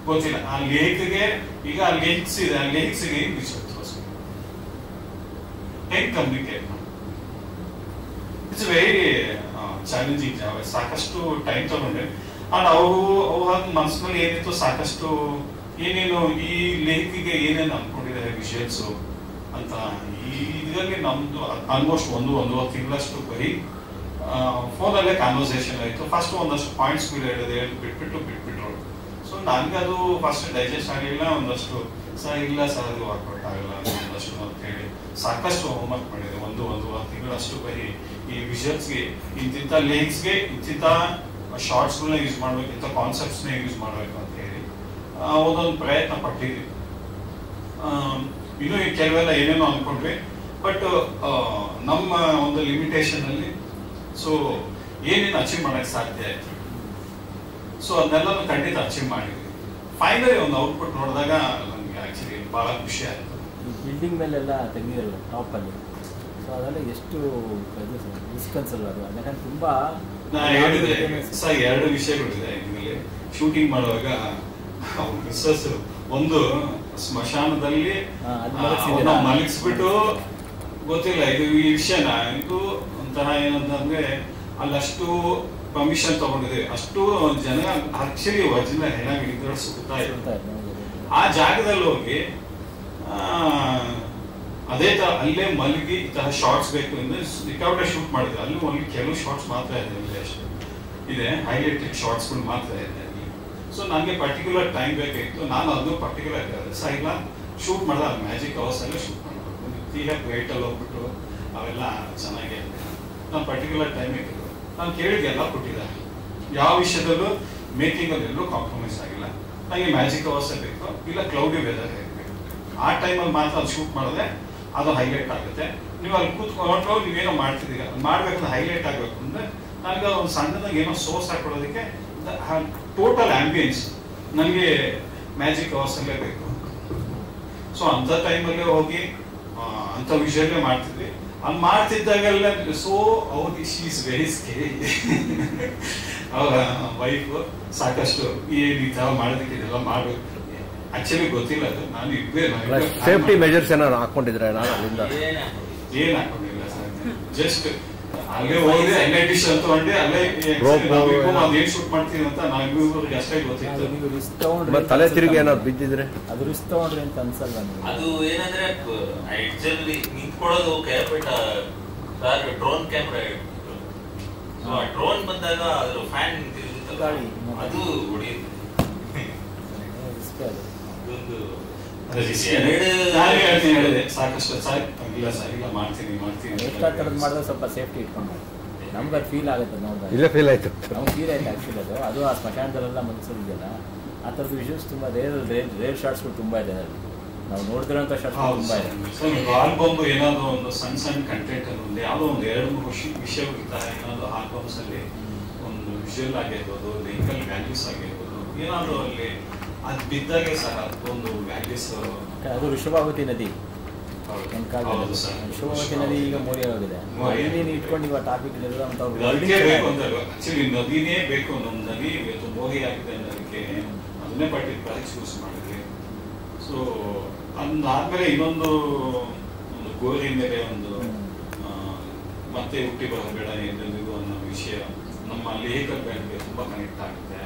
ಗೊತ್ತಿಲ್ಲ ಆ ಲೇಖಗೆ, ಈಗ ಆ ಲಿರಿಕ್ಸ್ ಇದೆ, ಆ ಲಿರಿಕ್ಸ್ಗೆ ಏನು ವಿಷಯ ತೋರಿಸ್ಬೇಕು, ಹೆಂಗೆ ಕಮ್ಯುನಿಕೇಟ್ ಮಾಡಿ, ಇಟ್ಸ್ ವೆರಿ ಚಾಲೆಂಜಿಂಗ್ ಜಾಬ್. ಸಾಕಷ್ಟು ಟೈಮ್ ತಗೊಂಡೆ. ಅಂಡ್ ಅವ್ರ ಮನಸ್ಸಿನಲ್ಲಿ ಏನಿತ್ತು ಸಾಕಷ್ಟು ಏನೇನು ಈ ಲೇಖಿಗೆ ಏನೇನು ಅನ್ಕೊಂಡಿದ್ದಾರೆ ವಿಷಯಲ್ಸು ಅಂತ. ಈ ಇದರಲ್ಲಿ ನಮ್ದು ಆಲ್ಮೋಸ್ಟ್ 1.5 ತಿಂಗಳಷ್ಟು ಬರೀ ಫೋನಲ್ಲೇ ಕಾನ್ವರ್ಸೇಷನ್ ಆಯಿತು. ಫಸ್ಟ್ ಒಂದಷ್ಟು ಪಾಯಿಂಟ್ಸ್ ಬಿಟ್ಬಿಟ್ರು. ಸೊ ನನಗೆ ಅದು ಫಸ್ಟ್ ಡೈಜೆಸ್ಟ್ ಆಗಲಿಲ್ಲ. ಒಂದಷ್ಟು ಇಲ್ಲ ಸರ್ ಅದು ವರ್ಕೌಟ್ ಆಗಲ್ಲ ಒಂದಷ್ಟು ಅಂತ ಹೇಳಿ ಸಾಕಷ್ಟು ಹೋಮ್ವರ್ಕ್ ಮಾಡಿದೆ. 1.5 ತಿಂಗಳಷ್ಟು ಬರೀ ಈ ವಿಷಯಲ್ಸ್ಗೆ, ಇಂತಿಂಥ ಲೇಕ್ಸ್ಗೆ ಇಂತಿಂಥ ಶಾರ್ಟ್ಸ್ಗಳನ್ನ ಯೂಸ್ ಮಾಡ್ಬೇಕು, ಇಂಥ ಕಾನ್ಸೆಪ್ಟ್ಸ್ನ ಯೂಸ್ ಮಾಡಬೇಕು ಅಂತ ಹೇಳಿ ಒಂದೊಂದು ಪ್ರಯತ್ನ ಪಟ್ಟಿದ್ವಿ. ಇನ್ನೂ ಕೆಲವೆಲ್ಲ ಏನೇನೋ ಅನ್ಕೊಂಡ್ವಿ, ಬಟ್ ನಮ್ಮ ಒಂದು ಲಿಮಿಟೇಷನ್ ಅಲ್ಲಿ ಸೊ ಏನೇನು ಅಚೀವ್ ಮಾಡಕ್ ಸಾಧ್ಯ ಆಯ್ತು, ಸೊ ಅದನ್ನೆಲ್ಲ ಖಂಡಿತ ಅಚೀವ್ ಮಾಡಿದ್ವಿ. ಫೈನಲಿ ಒಂದು ಔಟ್ಪುಟ್ ನೋಡಿದಾಗ ನಮ್ಗೆ ಆಕ್ಚುಲಿ ಬಹಳ ಖುಷಿ ಆಯ್ತು. ಬಿಲ್ಡಿಂಗ್ ಮೇಲೆಲ್ಲ ತೆಗೆದಿರಲ್ಲ ಟಾಪಲ್ಲಿ, ಸೊ ಅದೆಲ್ಲ ಎಷ್ಟು ರಿಸ್ಕ್ ಅನ್ಸಲ್ಲ ಅದು, ಯಾಕಂದ್ರೆ ತುಂಬಾ ನಾ ಹೇಳಿದೆ ಸರ್, 2 ವಿಷಯಗಳಿದೆ ಇದರಲ್ಲಿ. ಶೂಟಿಂಗ್ ಮಾಡುವಾಗ ಮಿಸ್ಸಸ್ ಒಂದು ಸ್ಮಶಾನದಲ್ಲಿ ಮಲಗಿಸ್ಬಿಟ್ಟು, ಗೊತ್ತಿಲ್ಲ ಇದು ಈ ವಿಷಯನ, ಇದು ಒಂಥರ ಏನಂತಂದ್ರೆ ಅಲ್ಲಷ್ಟು ಪರ್ಮಿಷನ್ ತಗೊಂಡಿದೆ, ಅಷ್ಟು ಜನ ಆಕ್ಚುಲಿ ಒರಿಜಿನಲ್ ಹೆಣ ಸುತ್ತಾ ಇರುತ್ತೆ. ಆ ಜಾಗದಲ್ಲಿ ಹೋಗಿ ಅದೇ ತರ ಅಲ್ಲೇ ಮಲಗಿ ಈ ತರ ಶಾರ್ಟ್ಸ್ ಬೇಕು ಅಂದ್ರೆ ಸಿಕ್ಕಾಪಟ್ಟೆ ಶೂಟ್ ಮಾಡಿದ್ರೆ, ಅಲ್ಲಿ ಮಲಗಿ ಕೆಲವು ಶಾರ್ಟ್ಸ್ ಮಾತ್ರ ಇದೆ, ಅಲ್ಲಿ ಅಷ್ಟೇ ಇದೆ, ಹೈಲೈಟೆಡ್ ಶಾರ್ಟ್ಸ್ಗಳು ಮಾತ್ರ ಇದೆ ಅಲ್ಲಿ. ಸೊ ನನಗೆ ಪರ್ಟಿಕ್ಯುಲರ್ ಟೈಮ್ ಬೇಕಾಗಿತ್ತು, ನಾನು ಅದನ್ನು ಪರ್ಟಿಕ್ಯುಲರ್ ಸಹ ಇಲ್ಲ ಶೂಟ್ ಮಾಡಿದೆ. ಅಲ್ಲಿ ಮ್ಯಾಜಿಕ್ ಅವರ್ಸ್ ಎಲ್ಲ ಶೂಟ್ ಮಾಡಬೇಕು, ಈಗ ವೇಟಲ್ಲಿ ಹೋಗ್ಬಿಟ್ಟು ಅವೆಲ್ಲ ಚೆನ್ನಾಗಿ ನಾನು ಪರ್ಟಿಕ್ಯುಲರ್ ಟೈಮ್ ಬೇಕಿತ್ತು. ನಾನು ಕೇಳಿದ ಎಲ್ಲ ಕೊಟ್ಟಿದ್ದಾರೆ, ಯಾವ ವಿಷಯದಲ್ಲೂ ಮೇಕಿಂಗ್ ಅಲ್ಲಿ ಎಲ್ಲೂ ಕಾಂಪ್ರಮೈಸ್ ಆಗಿಲ್ಲ. ನನಗೆ ಮ್ಯಾಜಿಕ್ ಅವರ್ಸ್ ಬೇಕು, ಇಲ್ಲ ಕ್ಲೌಡಿ ವೆದರ್ ಬೇಕು, ಆ ಟೈಮಲ್ಲಿ ಮಾತ್ರ ಅದು ಶೂಟ್ ಮಾಡಿದ್ರೆ ಅದು ಹೈಲೈಟ್ ಆಗುತ್ತೆ. ನೀವು ಅಲ್ಲಿ ಕೂತ್ಕೊಂಡು ನೀವೇನೋ ಮಾಡ್ತಿದ್ದೀರ, ಮಾಡ್ಬೇಕಂದ್ರೆ ಹೈಲೈಟ್ ಆಗಬೇಕು ಅಂದ್ರೆ ನನಗೆ ಒಂದು ಸಣ್ಣದಾಗ ಏನೋ ಸೋರ್ಸ್ ಹಾಕೊಳ್ಳೋದಕ್ಕೆ ಟೋಟಲ್ ಆಂಬಿಯನ್ಸ್ ನನಗೆ ಮ್ಯಾಜಿಕ್ ಅವರ್ಸ್ ಅಲ್ಲೇ ಬೇಕು. ಸೊ ಅಂತ ಟೈಮಲ್ಲೇ ಹೋಗಿ ಅಂತ ವಿಷಯಲ್ಲೇ ಮಾಡ್ತಿದ್ವಿ. ಅಲ್ಲಿ ಮಾಡ್ತಿದ್ದಾಗೆಲ್ಲ ಸೊ ಅವ್ರಿಗೆ ಶಿ ಇಸ್ ವೆರಿ ಸ್ಕೇರಿ, ಅವರ ವೈಫ್ ಸಾಕಷ್ಟು ಈ ತರ ಮಾಡೋದಕ್ಕೆ ಇದೆಲ್ಲ ಮಾಡ್ಬೇಕು. ಆಕ್ಚುಲಿ ಗೊತ್ತಿಲ್ಲ ಅದು, ನಾನು ಸೇಫ್ಟಿ ಮೆಜರ್ಸ್ ಏನಾದ್ರು ಹಾಕೊಂಡಿದ್ರೆ ನಾನು ಅಲ್ಲಿಂದ ಏನ್ ಹಾಕೊಂಡಿಲ್ಲ ಸರ್, ಜಸ್ಟ್ ಅಲ್ಲೇ ಹೋಗಿ ಅಲ್ಲೇ ಡಿಶ್ ತಗೊಂಡೆ, ಅಲ್ಲೇ ಅದೇನ್ ಶೂಟ್ ಮಾಡ್ತೀನಿ ಅಂತ ನಾವಿಬ್ಬರಿಗೆ ಅಷ್ಟೇ ಗೊತ್ತಿತ್ತು. ತಲೆ ತಿರುಗಿ ಏನಾದ್ರು ಬಿದ್ದಿದ್ರೆ ಅದು ರಿಸ್ಕ್ ತಗೊಂಡ್ರಿ ಅಂತ ಅನ್ಸಲ್ಲ ನನಗೆ. ಅದು ಏನಂದ್ರೆ ಆಕ್ಚುಲಿ ನಿಂತ್ಕೊಳ್ಳೋದು ಡ್ರೋನ್ ಕ್ಯಾಮ್ರಾ ಇತ್ತು, ಸೊ ಆ ಡ್ರೋನ್ ಬಂದಾಗ ಅದ್ರ ಫ್ಯಾನ್ ತಿರುಗುತ್ತಲ್ಲ ಅದು ಹೊಡೆಯುತ್ತೆ. ಹೇಳಿದೆ ಸಾಕಷ್ಟು ಇಲ್ಲ ಸರ್, ಇಲ್ಲ ಮಾಡ್ತೀನಿ ಮಾಡಿದ್ರೆ ಸ್ವಲ್ಪ ಸೇಫ್ಟಿ ಇಟ್ಕೊಂಡು ನಮ್ಗೆ ಅದು ಫೀಲ್ ಆಗುತ್ತೆ ನೋಡಿದಾಗ. ಇಲ್ಲೇ ಫೀಲ್ ಆಯ್ತು, ನಮ್ಗೆ ಫೀಲ್ ಆಯ್ತು ಆ್ಯಕ್ಚುಲಿ ಅದು ಆ ಸ್ಮಶಾನದಲ್ಲೆಲ್ಲ ಮನಸ್ಸಿದೆಯಲ್ಲ, ಆ ಥರದ್ದು ವಿಷಯಸ್ ತುಂಬ ರೇರ್ ಶಾರ್ಟ್ಸ್ಗಳು ತುಂಬ ಇದೆ ಅದರಲ್ಲಿ, ನಾವು ನೋಡ್ತಿರೋಂಥ ಶಾರ್ಟ್ಸ್ ತುಂಬ ಇದೆ. ಆಲ್ಬಮ್ ಏನಾದ್ರು ಒಂದು ಸಣ್ಣ ಕಂಟೆಂಟ್ ಅಲ್ಲಿ ಯಾವುದೋ ಒಂದು 2-3 ವಿಷಯಗಳಿರ್ತಾರೆ. ಏನಾದ್ರು ಆಲ್ಬಮ್ಸ್ ಅಲ್ಲಿ ಒಂದು ವಿಷುವಲ್ ಆಗಿರ್ಬೋದು, ಲಿಂಕಲ್ ವ್ಯಾಲ್ಯೂಸ್ ಆಗಿರ್ಬೋದು, ಏನಾದ್ರು ಅಲ್ಲಿ ಅದು ಬಿದ್ದಾಗೆ ಸರ್ ಅದೊಂದು ವ್ಯಾಲ್ಯೂಸ್. ಅದು ಋಷಭಾವತಿ ನದಿ, ಋಷಭಾವತಿ ನದಿ ಈಗ ಮೋರಿ ಆಗಿದೆ. ನೀನು ಇಟ್ಕೊಂಡು ಇವಾಗ ಟಾಪಿಕ್ ಆಕ್ಚುಲಿ ನದಿನೇ ಬೇಕು, ನಮ್ಮ ನದಿ ಮೋರಿ ಆಗಿದೆ ಅನ್ನೋದಕ್ಕೆ ಅದನ್ನೇ ಪರ್ಟಿಕ್ಯುಲರ್ ಚೂಸ್ ಮಾಡಿದ್ವಿ. ಸೊ ಅದಾದ್ಮೇಲೆ ಇನ್ನೊಂದು ಗೋರಿ ಮೇಲೆ ಒಂದು ಮತ್ತೆ ಹುಟ್ಟಿ ಬರಬೇಡ ಎಂದೆಂದಿಗೂ ಅನ್ನೋ ವಿಷಯ ನಮ್ಮ ಲೇಖಕ ಬ್ಯಾಂಡ್ಗೆ ತುಂಬಾ ಕನೆಕ್ಟ್ ಆಗುತ್ತೆ.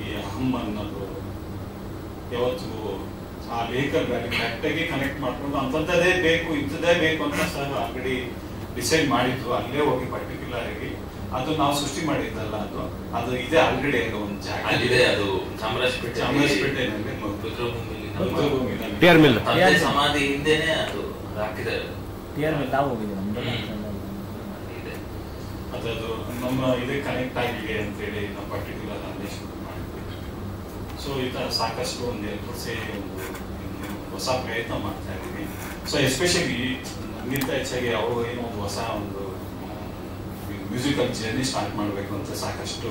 ಈ ಅಹಂ ಅನ್ನೋದು ಯಾವತ್ತು ಆ ಲೇಖರ್ ವ್ಯಾಲ್ಯೂ ಕರೆಕ್ಟಾಗಿ ಕನೆಕ್ಟ್ ಮಾಡ್ಕೊಂಡು ಅಂತದ್ದೇ ಬೇಕು ಇಂಥದ್ದೇ ಬೇಕು ಅಂತ ಸರ್ ಆಲ್ರೆಡಿ ಡಿಸೈಡ್ ಮಾಡಿದ್ರು. ಅಲ್ಲೇ ಹೋಗಿ ಪರ್ಟಿಕ್ಯುಲರ್ ಆಗಿ ಅದು ನಾವು ಸೃಷ್ಟಿ ಮಾಡಿದ್ದಲ್ಲ, ಅದು ಇದೆ ಆಲ್ರೆಡಿ ಒಂದು ಜಾಗ ಅಲ್ಲಿದೆ. ಅದು ಚಾಮರಾಜಪೇಟೆನಲ್ಲಿ ಟಿಆರ್ ಮಿಲ್ ಸಮಾಧಿ ಹಿಂದೆನೆ ಅದು ಹಾಕಿದ್ದಾರೆ. ಟಿಆರ್ ಮಿಲ್ ನಾವು ಹೋಗಿದ್ದೀವಿ, ನಮ್ದು ಅದದು ನಮ್ಮ ಇದೇ ಕನೆಕ್ಟ್ ಆಗಿದೆ ಅಂತೇಳಿ ನಾವು ಪರ್ಟಿಕ್ಯುಲರ್ ಅಲ್ಲೇ ಶುರು ಮಾಡಿದ್ವಿ. ಸೊ ಈ ಥರ ಸಾಕಷ್ಟು ಒಂದು ಎಲ್ಲರೂ ಸೇರಿ ಒಂದು ಹೊಸ ಪ್ರಯತ್ನ ಮಾಡ್ತಾ ಇದ್ದೀವಿ. ಸೊ ಎಸ್ಪೆಷಲಿ ನಮಗಿಂತ ಹೆಚ್ಚಾಗಿ ಅವರು ಏನೋ ಒಂದು ಹೊಸ ಒಂದು ಮ್ಯೂಸಿಕಲ್ ಜರ್ನಿ ಸ್ಟಾರ್ಟ್ ಮಾಡಬೇಕು ಅಂತ ಸಾಕಷ್ಟು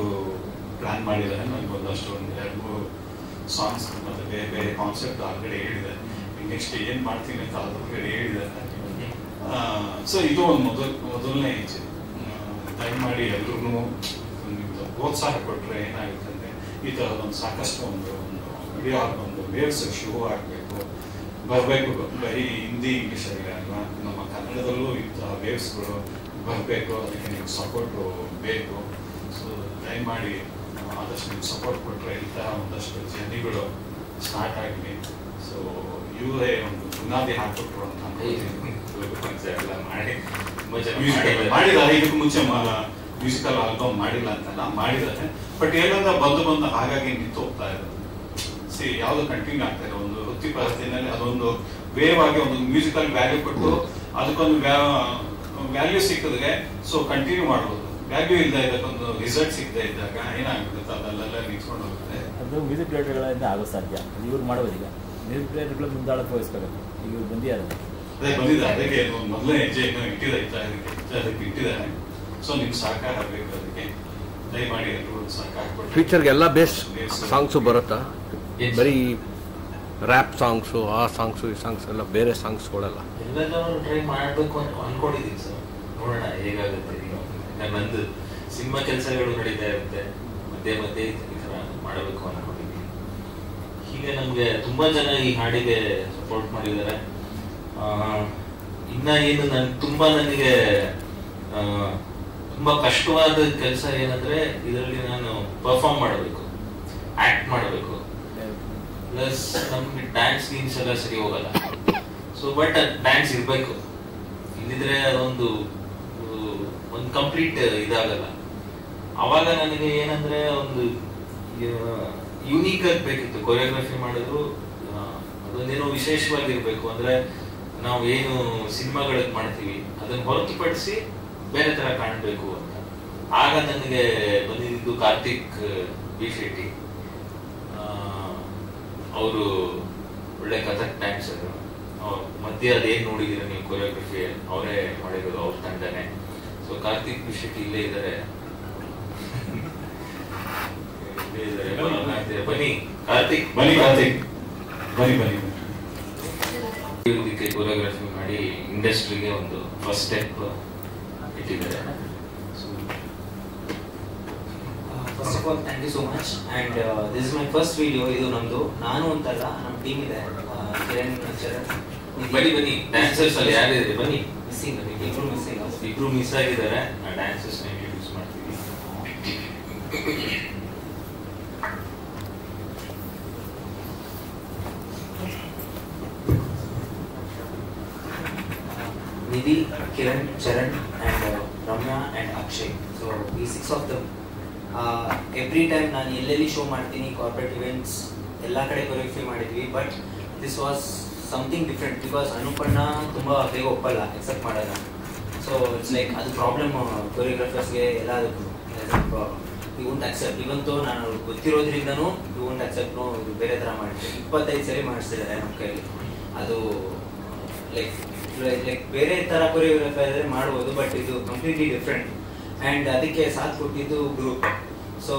ಪ್ಲಾನ್ ಮಾಡಿದ್ದಾರೆ. ನನಗೆ ಒಂದಷ್ಟು ಒಂದು 2-3 ಸಾಂಗ್ಸ್ ಮತ್ತು ಬೇರೆ ಬೇರೆ ಕಾನ್ಸೆಪ್ಟ್ ಆಲ್ರೆಡಿ ಹೇಳಿದ್ದಾರೆ. ನೆಕ್ಸ್ಟ್ ಏನು ಮಾಡ್ತೀನಿ ಅಂತ ಆಲ್ರೆಡಿ ಹೇಳಿದ್ದಾರೆ. ಸೊ ಇದು ಒಂದು ಮೊದಲನೇ ಹೆಜ್ಜೆ. ದಯಮಾಡಿ ಎಲ್ಲರೂ ಪ್ರೋತ್ಸಾಹ ಕೊಟ್ಟರೆ ಏನಾಗುತ್ತೆ ಅಂದರೆ ಈ ಥರದೊಂದು ಸಾಕಷ್ಟು ಒಂದು ವಿಡಿಯೋ ಒಂದು ವೇವ್ಸ್ ಶೋ ಆಗಬೇಕು, ಬರಬೇಕು. ಬರೀ ಹಿಂದಿ ಇಂಗ್ಲೀಷಲ್ಲಿ ಅಲ್ವಾ, ನಮ್ಮ ಕನ್ನಡದಲ್ಲೂ ಇಂಥ ವೇವ್ಸ್ಗಳು ಬರಬೇಕು. ಅದಕ್ಕೆ ನೀವು ಸಪೋರ್ಟು ಬೇಕು. ಸೊ ದಯಮಾಡಿ ಆದಷ್ಟು ನೀವು ಸಪೋರ್ಟ್ ಕೊಟ್ಟರೆ ಈ ಥರ ಒಂದಷ್ಟು ಜರ್ನಿಗಳು ಸ್ಟಾರ್ಟ್ ಆಗಲಿ. ಸೊ ಇವರೇ ಒಂದು ಬುನಾದಿ ಹಾಕ್ಬಿಟ್ರು ಅಂತ ಎಲ್ಲ ಮಾಡಿ ಮಾಡಿದ್ದಾರೆ. ಇದಕ್ಕೆ ಮುಂಚೆ ಮ್ಯೂಸಿಕಲ್ ಆಲ್ಬಮ್ ಮಾಡಿಲ್ಲ ಅಂತಲ್ಲ, ಮಾಡಿದ್ದಾರೆ. ಬಟ್ ಏನಂದ್ರೆ ಬಂದು ಹಾಗಾಗಿ ನಿಂತು ಹೋಗ್ತಾ ಇರೋದು. ಯಾವ್ದು ಕಂಟಿನ್ಯೂ ಆಗ್ತಾ ಇದೆ ಒಂದು ವೃತ್ತಿ ಪದ್ಧತಿನಲ್ಲಿ ಅದೊಂದು ವೇವ್ ಆಗಿ ಒಂದು ಮ್ಯೂಸಿಕಲ್ ವ್ಯಾಲ್ಯೂ ಕೊಟ್ಟು ಅದಕ್ಕೊಂದು ವ್ಯಾಲ್ಯೂ ಸಿಕ್ಕಿದ್ರೆ ಸೊ ಕಂಟಿನ್ಯೂ ಮಾಡ್ಬೋದು. ವ್ಯಾಲ್ಯೂ ಇಲ್ಲದೆ ಇದಕ್ಕೊಂದು ರಿಸಲ್ಟ್ ಸಿಗದೆ ಇದ್ದಾಗ ಏನಾಗುತ್ತೆ ಅದಲ್ಲೆಲ್ಲ ನಿಂತ್ಕೊಂಡು ಹೋಗುತ್ತೆ. ಅದು ಮ್ಯೂಸಿಕ್ ಡೈರೆಕ್ಟರ್ಗಳಿಂದ ಆಗೋ ಸಾಧ್ಯ. ಅದು ಇವ್ರು ಮಾಡೋದು. ಈಗ ಮ್ಯೂಸಿಕ್ ಡೈರೆಕ್ಟರ್ಗಳು ಮುಂದಾಳಕ್ಕೆ ವಹಿಸ್ಕೋಬೇಕು. ಈಗ ಇವ್ರು ಬಂದಿದ್ದಾರೆ. ಅದೇ ಬಂದಿದೆ, ಅದಕ್ಕೆ ಮೊದಲನೇ ಹೆಜ್ಜೆ ಇನ್ನೂ ಅದಕ್ಕೆ ಇಟ್ಟಿದ್ದಾನೆ. ಸೊ ನಿಮ್ಗೆ ಸಹಕಾರ ಬೇಕು, ಅದಕ್ಕೆ ದಯಮಾಡಿ ಎಲ್ಲರೂ ಸಹಕಾರ ಕೊಡಿ. ಫ್ಯೂಚರ್ಗೆ ಎಲ್ಲ ಬೇಸ್ ಸಾಂಗ್ಸು ಬರುತ್ತಾ? ಬರೀ ರ್ಯಾಪ್ ಸಾಂಗ್ಸು, ಆ ಸಾಂಗ್ಸು, ಈ ಸಾಂಗ್ಸ್ ಎಲ್ಲ ಬೇರೆ ಸಾಂಗ್ಸ್ ಕೊಡಲ್ಲ? ಎಲ್ಲರೂ ಟ್ರೈ ಮಾಡಬೇಕು ಅಂತ ಅನ್ಕೊಂಡಿದ್ದೀನಿ ಸರ್. ನೋಡೋಣ ಹೇಗಾಗುತ್ತೆ. ನಂದು ಸಿನಿಮಾ ಕೆಲಸಗಳು ನಡೀತಾ ಇರುತ್ತೆ, ಮಧ್ಯೆ ಮಧ್ಯೆ ಈ ಥರ ಮಾಡಬೇಕು ಅನ್ಕೊಂಡಿದ್ದೀನಿ. ಹೀಗೆ ನಮಗೆ ತುಂಬಾ ಜನ ಈ ಹಾಡಿಗೆ ಸಪೋರ್ಟ್ ಮಾಡಿದ್ದಾರೆ. ಇನ್ನ ಏನು ನನಗೆ ತುಂಬಾ ಕಷ್ಟವಾದ ಕೆಲಸ ಏನಂದ್ರೆ ಇದರಲ್ಲಿ ನಾನು ಪರ್ಫಾರ್ಮ್ ಮಾಡಬೇಕು, ಆಕ್ಟ್ ಮಾಡಬೇಕು, ಪ್ಲಸ್ ನಮ್ಗೆ ಡ್ಯಾನ್ಸ್ ಗೀನ್ಸ್ ಎಲ್ಲ ಸರಿ ಹೋಗಲ್ಲ. ಸೊ ಬಟ್ ಡ್ಯಾನ್ಸ್ ಇರ್ಬೇಕು, ಇಲ್ಲಿದ್ರೆ ಅದೊಂದು ಕಂಪ್ಲೀಟ್ ಇದಾಗಲ್ಲ. ಅವಾಗ ನನಗೆ ಏನಂದ್ರೆ ಒಂದು ಯುನೀಕ್ ಆಗಿ ಬೇಕಿತ್ತು. ಕೊರಿಯೋಗ್ರಫಿ ಮಾಡಿದ್ರು ಅದೊಂದೇನೋ ವಿಶೇಷವಾಗಿರ್ಬೇಕು. ಅಂದ್ರೆ ನಾವು ಏನು ಸಿನಿಮಾಗಳಿಗೆ ಮಾಡ್ತೀವಿ ಅದನ್ನ ಹೊರತುಪಡಿಸಿ ಬೇರೆ ತರ ಕಾಣಬೇಕು ಅಂತ. ಆಗ ನನಗೆ ಬಂದಿದ್ದು ಕಾರ್ತಿಕ್ ಬಿ ಶೆಟ್ಟಿ. ಅವರು ಒಳ್ಳೆ ಕಥಕ್ ಡ್ಯಾನ್ಸರ್. ಮಧ್ಯೆ ಅದೇನ್ ನೋಡಿದೀರ ನೀವು ಕೊರಿಯೋಗ್ರಫಿ ಅವರೇ ಮಾಡಿರೋದು, ಅವ್ರ ತಂಡನೇ. ಸೊ ಕಾರ್ತಿಕ್ ಬಿ ಶೆಟ್ಟಿ ಇಲ್ಲೇ ಇದ್ದಾರೆ. ಬನ್ನಿ ಕಾರ್ತಿಕ್, ಬನ್ನಿ ಕಾರ್ತಿಕ್, ಬನ್ನಿ ಬನ್ನಿ. ಇದಕ್ಕೆ ಕೊರಿಯೋಗ್ರಫಿ ಮಾಡಿ ಇಂಡಸ್ಟ್ರಿಗೆ ಒಂದು ಫಸ್ಟ್ ಸ್ಟೆಪ್ ಇಟ್ಟಿದ್ದಾರೆ. First of all thank you so much. And this is my first video. ಇದು ನಮ್ಮದು, ನಾನು ಅಂತಲ್ಲ, ನಮ್ಮ ಟೀಮ್ ಇದೆ. ಕಿರಣ್, ಚರಣ್, ಬನ್ನಿ ಡ್ಯಾನ್ಸರ್ಸ್ ಅಲ್ಲಿ ಯಾರಿದೆ ಬನ್ನಿ. ಮಿಸ್ಸಿಂಗ್, ಇಬ್ರು ಮಿಸ್ ಆಗಿದ್ದಾರೆ. ಡ್ಯಾನ್ಸರ್ಸ್ ಯೂಸ್ ಮಾಡ್ತೀವಿ. Nidhi, Kiran, Charan and Ramya and Akshay. So ಈ 6 ಆಫ್ ದಮ್ ಎವ್ರಿ ಟೈಮ್ ನಾನು ಎಲ್ಲೆಲ್ಲಿ ಶೋ ಮಾಡ್ತೀನಿ, ಕಾರ್ಪೊರೇಟ್ ಇವೆಂಟ್ಸ್ ಎಲ್ಲ ಕಡೆ ಕೊರಿಯೋಗ್ರಫಿ ಮಾಡಿದ್ವಿ. But this was something different because ಅನುಪಣ್ಣ ತುಂಬ ಬೇಗ ಒಪ್ಪಲ್ಲ ಎಕ್ಸೆಪ್ಟ್ ಮಾಡೋಣ. ಸೊ ಇಟ್ಸ್ ಲೈಕ್ ಅದು ಪ್ರಾಬ್ಲಮ್ ಕೊರಿಯೋಗ್ರಾಫರ್ಸ್ಗೆ ಎಲ್ಲದಕ್ಕೂ. You won't accept. ಇವಂತೂ ನಾನು ಗೊತ್ತಿರೋದ್ರಿಂದನೂ ಯು ವೋಂಟ್ ಅಕ್ಸೆಪ್ಟ್. ನೋ, ಇದು ಬೇರೆ ಥರ ಮಾಡಿದ್ವಿ. 25 ಸರಿ ಮಾಡಿಸ್ತಿದ್ದಾರೆ ನಮ್ಮ ಕೈಲಿ. ಅದು ಲೈಕ್ ಬೇರೆ ಥರ ಕೊರಿಯೋಗ್ರಫಿ ಆದರೆ ಮಾಡ್ಬೋದು, ಬಟ್ ಇದು ಕಂಪ್ಲೀಟ್ಲಿ ಡಿಫ್ರೆಂಟ್. ಆ್ಯಂಡ್ ಅದಕ್ಕೆ ಸಾಥ್ ಕೊಟ್ಟಿದ್ದು group. So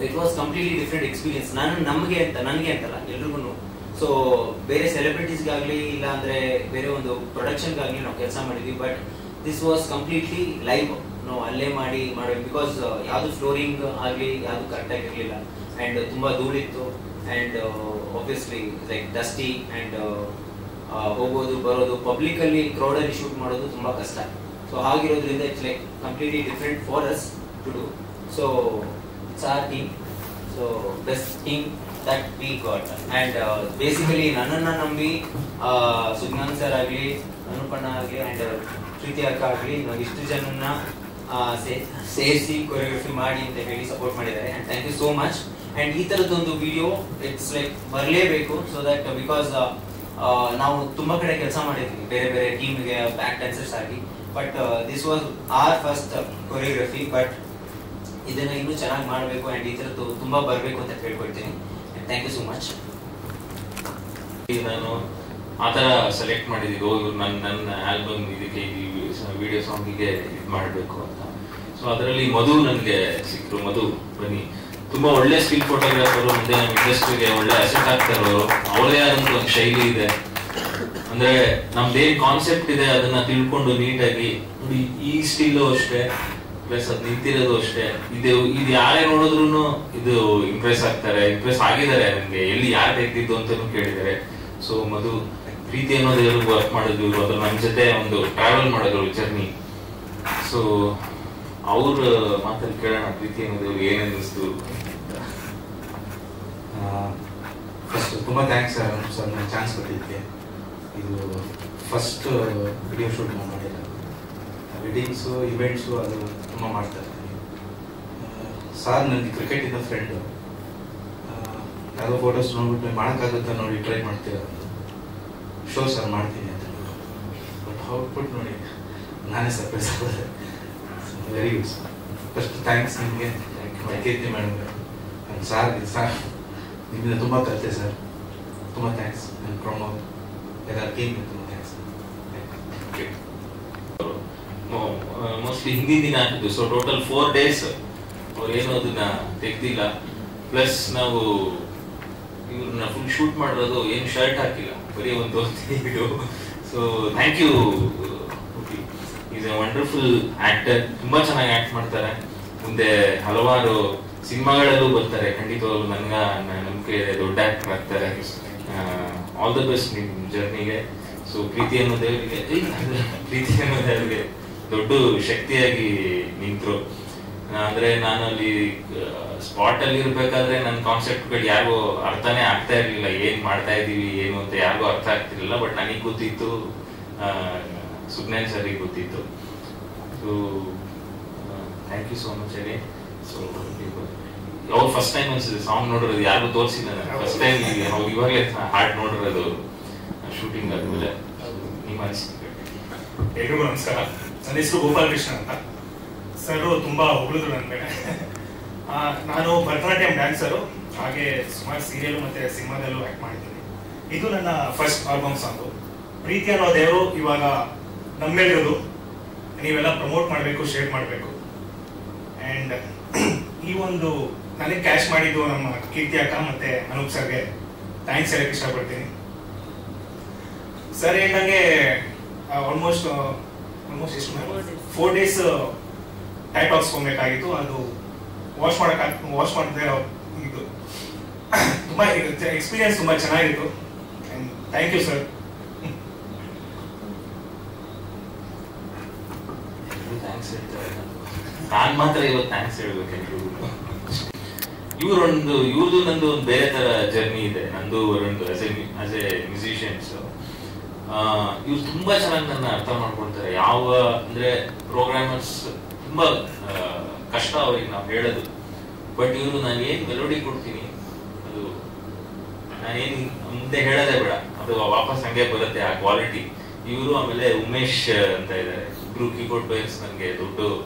it was completely different experience. ನನಗೆ ಅಂತಲ್ಲ, ಎಲ್ರಿಗೂ. ಸೊ ಬೇರೆ ಸೆಲೆಬ್ರಿಟೀಸ್ಗಾಗಲಿ ಇಲ್ಲ ಅಂದರೆ ಬೇರೆ ಒಂದು ಪ್ರೊಡಕ್ಷನ್ಗಾಗಲಿ ನಾವು ಕೆಲಸ ಮಾಡಿದ್ವಿ. But this was completely live. ನಾವು ಅಲ್ಲೇ ಮಾಡಬೇಕು. ಬಿಕಾಸ್ ಯಾವುದು ಫ್ಲೋರಿಂಗ್ ಆಗಲಿ ಯಾವುದು ಕರೆಕ್ಟಾಗಿರಲಿಲ್ಲ. ಆ್ಯಂಡ್ ತುಂಬ ಧೂಳಿತ್ತು. And obviously like dusty. And ಹೋಗೋದು ಬರೋದು ಪಬ್ಲಿಕಲ್ಲಿ ಕ್ರೌಡಲ್ಲಿ ಶೂಟ್ ಮಾಡೋದು ತುಂಬ ಕಷ್ಟ. ಸೊ ಹಾಗಿರೋದ್ರಿಂದ it's like completely different for us to do. So it's our team. So best team that we got. And basically ನನ್ನನ್ನು ನಂಬಿ ಸುಜ್ಞಾನ್ ಸರ್ ಆಗಲಿ, ಅನುಪಣ್ಣ ಆಗಲಿ ಆ್ಯಂಡ್ ಪ್ರೀತಿ ಅಕ್ಕ ಆಗಲಿ ನಾವು ಇಷ್ಟು ಜನನ್ನ ಸೇರಿಸಿ ಕೊರಿಯೋಗ್ರಫಿ ಮಾಡಿ ಅಂತ ಹೇಳಿ ಸಪೋರ್ಟ್ ಮಾಡಿದ್ದಾರೆ. And thank you so much. And ಈ ಥರದ್ದೊಂದು ವಿಡಿಯೋ ಇಟ್ಸ್ ಲೈಕ್ ಬರಲೇಬೇಕು. ಸೊ ದಟ್ ಬಿಕಾಸ್ ನಾವು ತುಂಬ ಕಡೆ ಕೆಲಸ ಮಾಡಿದ್ವಿ ಬೇರೆ ಬೇರೆ ಟೀಮ್ಗೆ ಬ್ಯಾಕ್ ಡ್ಯಾನ್ಸರ್ಸ್ ಆಗಿ. But this was our first choreography. But ಇದನ್ನು ಇನ್ನೂ ಚೆನ್ನಾಗಿ ಮಾಡಬೇಕು ಆ್ಯಂಡ್ ಈ ಥರದ್ದು ತುಂಬ ಬರಬೇಕು ಅಂತ ಕೇಳ್ಕೊಳ್ತೀನಿ. Thank you so much. ನಾನು ಆ ಥರ ಸೆಲೆಕ್ಟ್ ಮಾಡಿದ್ದು ನನ್ನ ಆಲ್ಬಮ್ ಇದಕ್ಕೆ ವಿಡಿಯೋ ಸಾಂಗಿಗೆ ಇದು ಮಾಡಬೇಕು ಅಂತ. ಸೊ ಅದರಲ್ಲಿ ಮಧು ನನಗೆ ಸಿಕ್ಕರು. ಮಧು ಬನ್ನಿ, ತುಂಬಾ ಒಳ್ಳೆ ಸ್ಟಿಲ್ ಫೋಟೋಗ್ರಾಫರು, ಮುಂದೆ ನಮ್ಮ ಇಂಡಸ್ಟ್ರಿಗೆ ಒಳ್ಳೆ ಅಸೆಟ್ ಆಗ್ತಾರೋ. ಅವಳೇ ಆದಂತ ಒಂದು ಶೈಲಿ ಇದೆ. ಅಂದ್ರೆ ನಮ್ದೇನ್ ಕಾನ್ಸೆಪ್ಟ್ ಇದೆ ಅದನ್ನ ತಿಳ್ಕೊಂಡು ನೀಟಾಗಿ ನೋಡಿ. ಈ ಸ್ಟಿಲ್ ಅಷ್ಟೇ, ಪ್ಲಸ್ ಅದ್ ನಿಂತಿರೋದು ಅಷ್ಟೇ. ಇದು ಯಾರೇ ನೋಡಿದ್ರು ಇದು ಇಂಪ್ರೆಸ್ ಆಗ್ತಾರೆ, ಇಂಪ್ರೆಸ್ ಆಗಿದ್ದಾರೆ. ನನಗೆ ಎಲ್ಲಿ ಯಾರು ತೆಗ್ದಿದ್ದು ಅಂತಾನು ಕೇಳಿದ್ದಾರೆ. ಸೊ ಮಧು, ಪ್ರೀತಿ ಅನ್ನೋದು ಎಲ್ಲರೂ ವರ್ಕ್ ಮಾಡಿದ್ರು ಇವರು. ಅದ್ರ ನನ್ನ ಜೊತೆ ಒಂದು ಟ್ರಾವೆಲ್ ಮಾಡಿದ್ರು ಜರ್ನಿ. ಸೊ ಅವ್ರ ಮಾತಲ್ಲಿ ಕೇಳೋಣ, ಪ್ರೀತಿ ಅನ್ನೋದು ಏನ್ ಅನ್ನಿಸ್ತು. ಫಸ್ಟ್ ತುಂಬ ಥ್ಯಾಂಕ್ಸ್ ಸರ್ ನನಗೆ ಚಾನ್ಸ್ ಕೊಟ್ಟಿದ್ದಕ್ಕೆ. ಇದು ಫಸ್ಟ್ ವಿಡಿಯೋ ಶೂಟ್ ನಾನು ಮಾಡಿಲ್ಲ. ವೆಡ್ಡಿಂಗ್ಸು ಇವೆಂಟ್ಸು ಅದು ತುಂಬ ಮಾಡ್ತಾ ಇರ್ತೀನಿ. ಸಾರ್ ನನಗೆ ಕ್ರಿಕೆಟಿಂದ ಫ್ರೆಂಡು. ಯಾವುದೋ ಫೋಟೋಸ್ ನೋಡ್ಬಿಟ್ಟು ಮಾಡೋಕ್ಕಾಗುತ್ತಾ ನೋಡಿ ಟ್ರೈ ಮಾಡ್ತೀರ ಶೋ ಸರ್ ಮಾಡ್ತೀನಿ ಅಂತ. ಬಟ್ ಔಟ್ಪುಟ್ ನೋಡಿ ನಾನೇ ಸರ್ಪ್ರೈಸ್ ಆಗೋದೆ. Very good sir. First thanks ನಿಮಗೆ, ಕೀರ್ತಿ ಮೇಡಮ್ಗೆ, ಸರ್ ನಿಮ್ಮಿಂದ ತುಂಬ ಕಲಿತೆ ಸರ್, ತುಂಬ ಥ್ಯಾಂಕ್ಸ್. ನನ್ನ ಪ್ರಮೋದ್ ಎಲ್ಲ ಟೀಮ್ಗೆ ತುಂಬ ಥ್ಯಾಂಕ್ಸ್. ಮೋಸ್ಟ್ಲಿ ಹಿಂದಿನ ದಿನ ಆಗಿದ್ದು. ಸೊ ಟೋಟಲ್ 4 days ಅವ್ರು ಏನೋ ಅದನ್ನ ತೆಗ್ದಿಲ್ಲ. ಪ್ಲಸ್ ನಾವು ಇವ್ರನ್ನ ಫುಲ್ ಶೂಟ್ ಮಾಡಿರೋದು ಏನು ಶರ್ಟ್ ಹಾಕಿಲ್ಲ, ಬರೀ ಒಂದು ಇದು. So thank you. Is a wonderful actor, ತುಂಬಾ ಚೆನ್ನಾಗಿ ಆಕ್ಟ್ ಮಾಡ್ತಾರೆ. ಮುಂದೆ ಹಲವಾರು ಸಿನಿಮಾಗಳಲ್ಲೂ ಬರ್ತಾರೆ ಖಂಡಿತವಾಗ್ಲೂ. ನಂಬಿಕೆ ಇದೆ ದೊಡ್ಡ ಆಕ್ಟರ್ ಆಗ್ತಾರೆ. ಆಲ್ ದ ಬೆಸ್ಟ್ ನಿಮ್ ಜರ್ನಿಗೆ. ಸೊ ಪ್ರೀತಿ ಅನ್ನೋದೇವ್ರಿಗೆ ದೊಡ್ಡ ಶಕ್ತಿಯಾಗಿ ನಿಂತರು. ಅಂದ್ರೆ ನಾನು ಅಲ್ಲಿ ಸ್ಪಾಟ್ ಅಲ್ಲಿ ಇರ್ಬೇಕಾದ್ರೆ ನನ್ನ ಕಾನ್ಸೆಪ್ಟ್ಗಳು ಯಾರಿಗೂ ಅರ್ಥನೇ ಆಗ್ತಾ ಇರ್ಲಿಲ್ಲ. ಏನ್ ಮಾಡ್ತಾ ಇದೀವಿ ಏನು ಅಂತ ಯಾರಿಗೂ ಅರ್ಥ ಆಗ್ತಿರ್ಲಿಲ್ಲ. ಬಟ್ ನನಗೆ ಗೊತ್ತಿತ್ತು, ಸುಜ್ಞಾನ್ ಸರ್ಗೆ ಗೊತ್ತಿತ್ತು. So thank you so much again. So ಅವ್ರು ಫಸ್ಟ್ ಟೈಮ್ ಅನ್ಸಿದೆ ಸಾಂಗ್ ನೋಡಿರೋದು, ಯಾರಿಗೂ ತೋರಿಸಿಲ್ಲ. ಫಸ್ಟ್ ಟೈಮ್ ಅವ್ರು ಇವಾಗಲೇ ಹಾಡ್ ನೋಡಿರೋದು ಶೂಟಿಂಗ್ ಆದ್ಮೇಲೆ. ನಿಮ್ಮ ಅನಿಸಿಕೆ? ಎಲ್ರಿಗೂ ನಮಸ್ಕಾರ. ನನ್ನ ಹೆಸರು ಗೋಪಾಲ್ ಕೃಷ್ಣ ಅಂತ. ಸರ್ ತುಂಬಾ ಹೊಗಳಿದ್ರು ನನ್ನ ಮೇಲೆ. ನಾನು ಭರತನಾಟ್ಯಂ ಡ್ಯಾನ್ಸರು, ಹಾಗೆ ಸುಮಾರು ಸೀರಿಯಲ್ ಮತ್ತೆ ಸಿನಿಮಾದಲ್ಲೂ ಆಕ್ಟ್ ಮಾಡಿದ್ದೀನಿ. ಇದು ನನ್ನ ಫಸ್ಟ್ ಆಲ್ಬಮ್ ಸಾಂಗು. ಪ್ರೀತಿ ಅನ್ನೋ ದೇವರು ಇವಾಗ ನಮ್ಮೆಲ್ಲರದು. ನೀವೆಲ್ಲ ಪ್ರಮೋಟ್ ಮಾಡಬೇಕು, ಶೇರ್ ಮಾಡಬೇಕು. ಆ್ಯಂಡ್ ಈ ಒಂದು ನನಗೆ ಕ್ಯಾಶ್ ಮಾಡಿದ್ದು ನಮ್ಮ ಕೀರ್ತಿ ಅಕ್ಕ ಮತ್ತೆ ಅನೂಪ್ ಸರ್ಗೆ ಥ್ಯಾಂಕ್ಸ್ ಹೇಳಕ್ಕೆ ಇಷ್ಟಪಡ್ತೀನಿ. ಸರ್ ಹೇಳ್ದಂಗೆ ಆಲ್ಮೋಸ್ಟ್ ಎಷ್ಟು 4 days ಟೈಟ್ ಹಾಕ್ಸ್ಕೊಬೇಕಾಗಿತ್ತು. ಅದು ವಾಶ್ ಮಾಡಿದ್ರೆ ಇದು ತುಂಬ ಎಕ್ಸ್ಪೀರಿಯನ್ಸ್ ತುಂಬ ಚೆನ್ನಾಗಿತ್ತು. And thank you sir. Thanks ಹೇಳ್ತಾರೆ. ನಾನು ಮಾತ್ರ ಇವತ್ತು ಥ್ಯಾಂಕ್ಸ್ ಹೇಳ್ಬೇಕು. ಇವ್ರದ್ದು ನಂದು ಒಂದು ಬೇರೆ ತರ ಜರ್ನಿ ಇದೆ. ನಂದು ಒಂದು ಆಸ್ ಎ ಮ್ಯೂಸಿಷಿಯನ್ಸ್ ಇವ್ರು ತುಂಬಾ ಚೆನ್ನಾಗಿ ನನ್ನ ಅರ್ಥ ಮಾಡ್ಕೊಳ್ತಾರೆ. ಯಾವ ಅಂದ್ರೆ ಪ್ರೋಗ್ರಾಮರ್ಸ್ ತುಂಬಾ ಕಷ್ಟ ಅವ್ರಿಗೆ ನಾವು ಹೇಳೋದು. ಬಟ್ ಇವರು ನಾನು ಏನ್ ಮೆಲೋಡಿ ಕೊಡ್ತೀನಿ ಅದು ನಾನೇನ್ ಮುಂದೆ ಹೇಳೋದೇ ಬೇಡ, ಅದು ವಾಪಸ್ ಹಂಗೆ ಬರುತ್ತೆ ಆ ಕ್ವಾಲಿಟಿ. ಇವರು ಆಮೇಲೆ ಉಮೇಶ್ ಅಂತ ಇದ್ದಾರೆ, ಇಬ್ರು ಕೀಬೋರ್ಡ್ ಪ್ಲೇಯರ್ಸ್. ನನಗೆ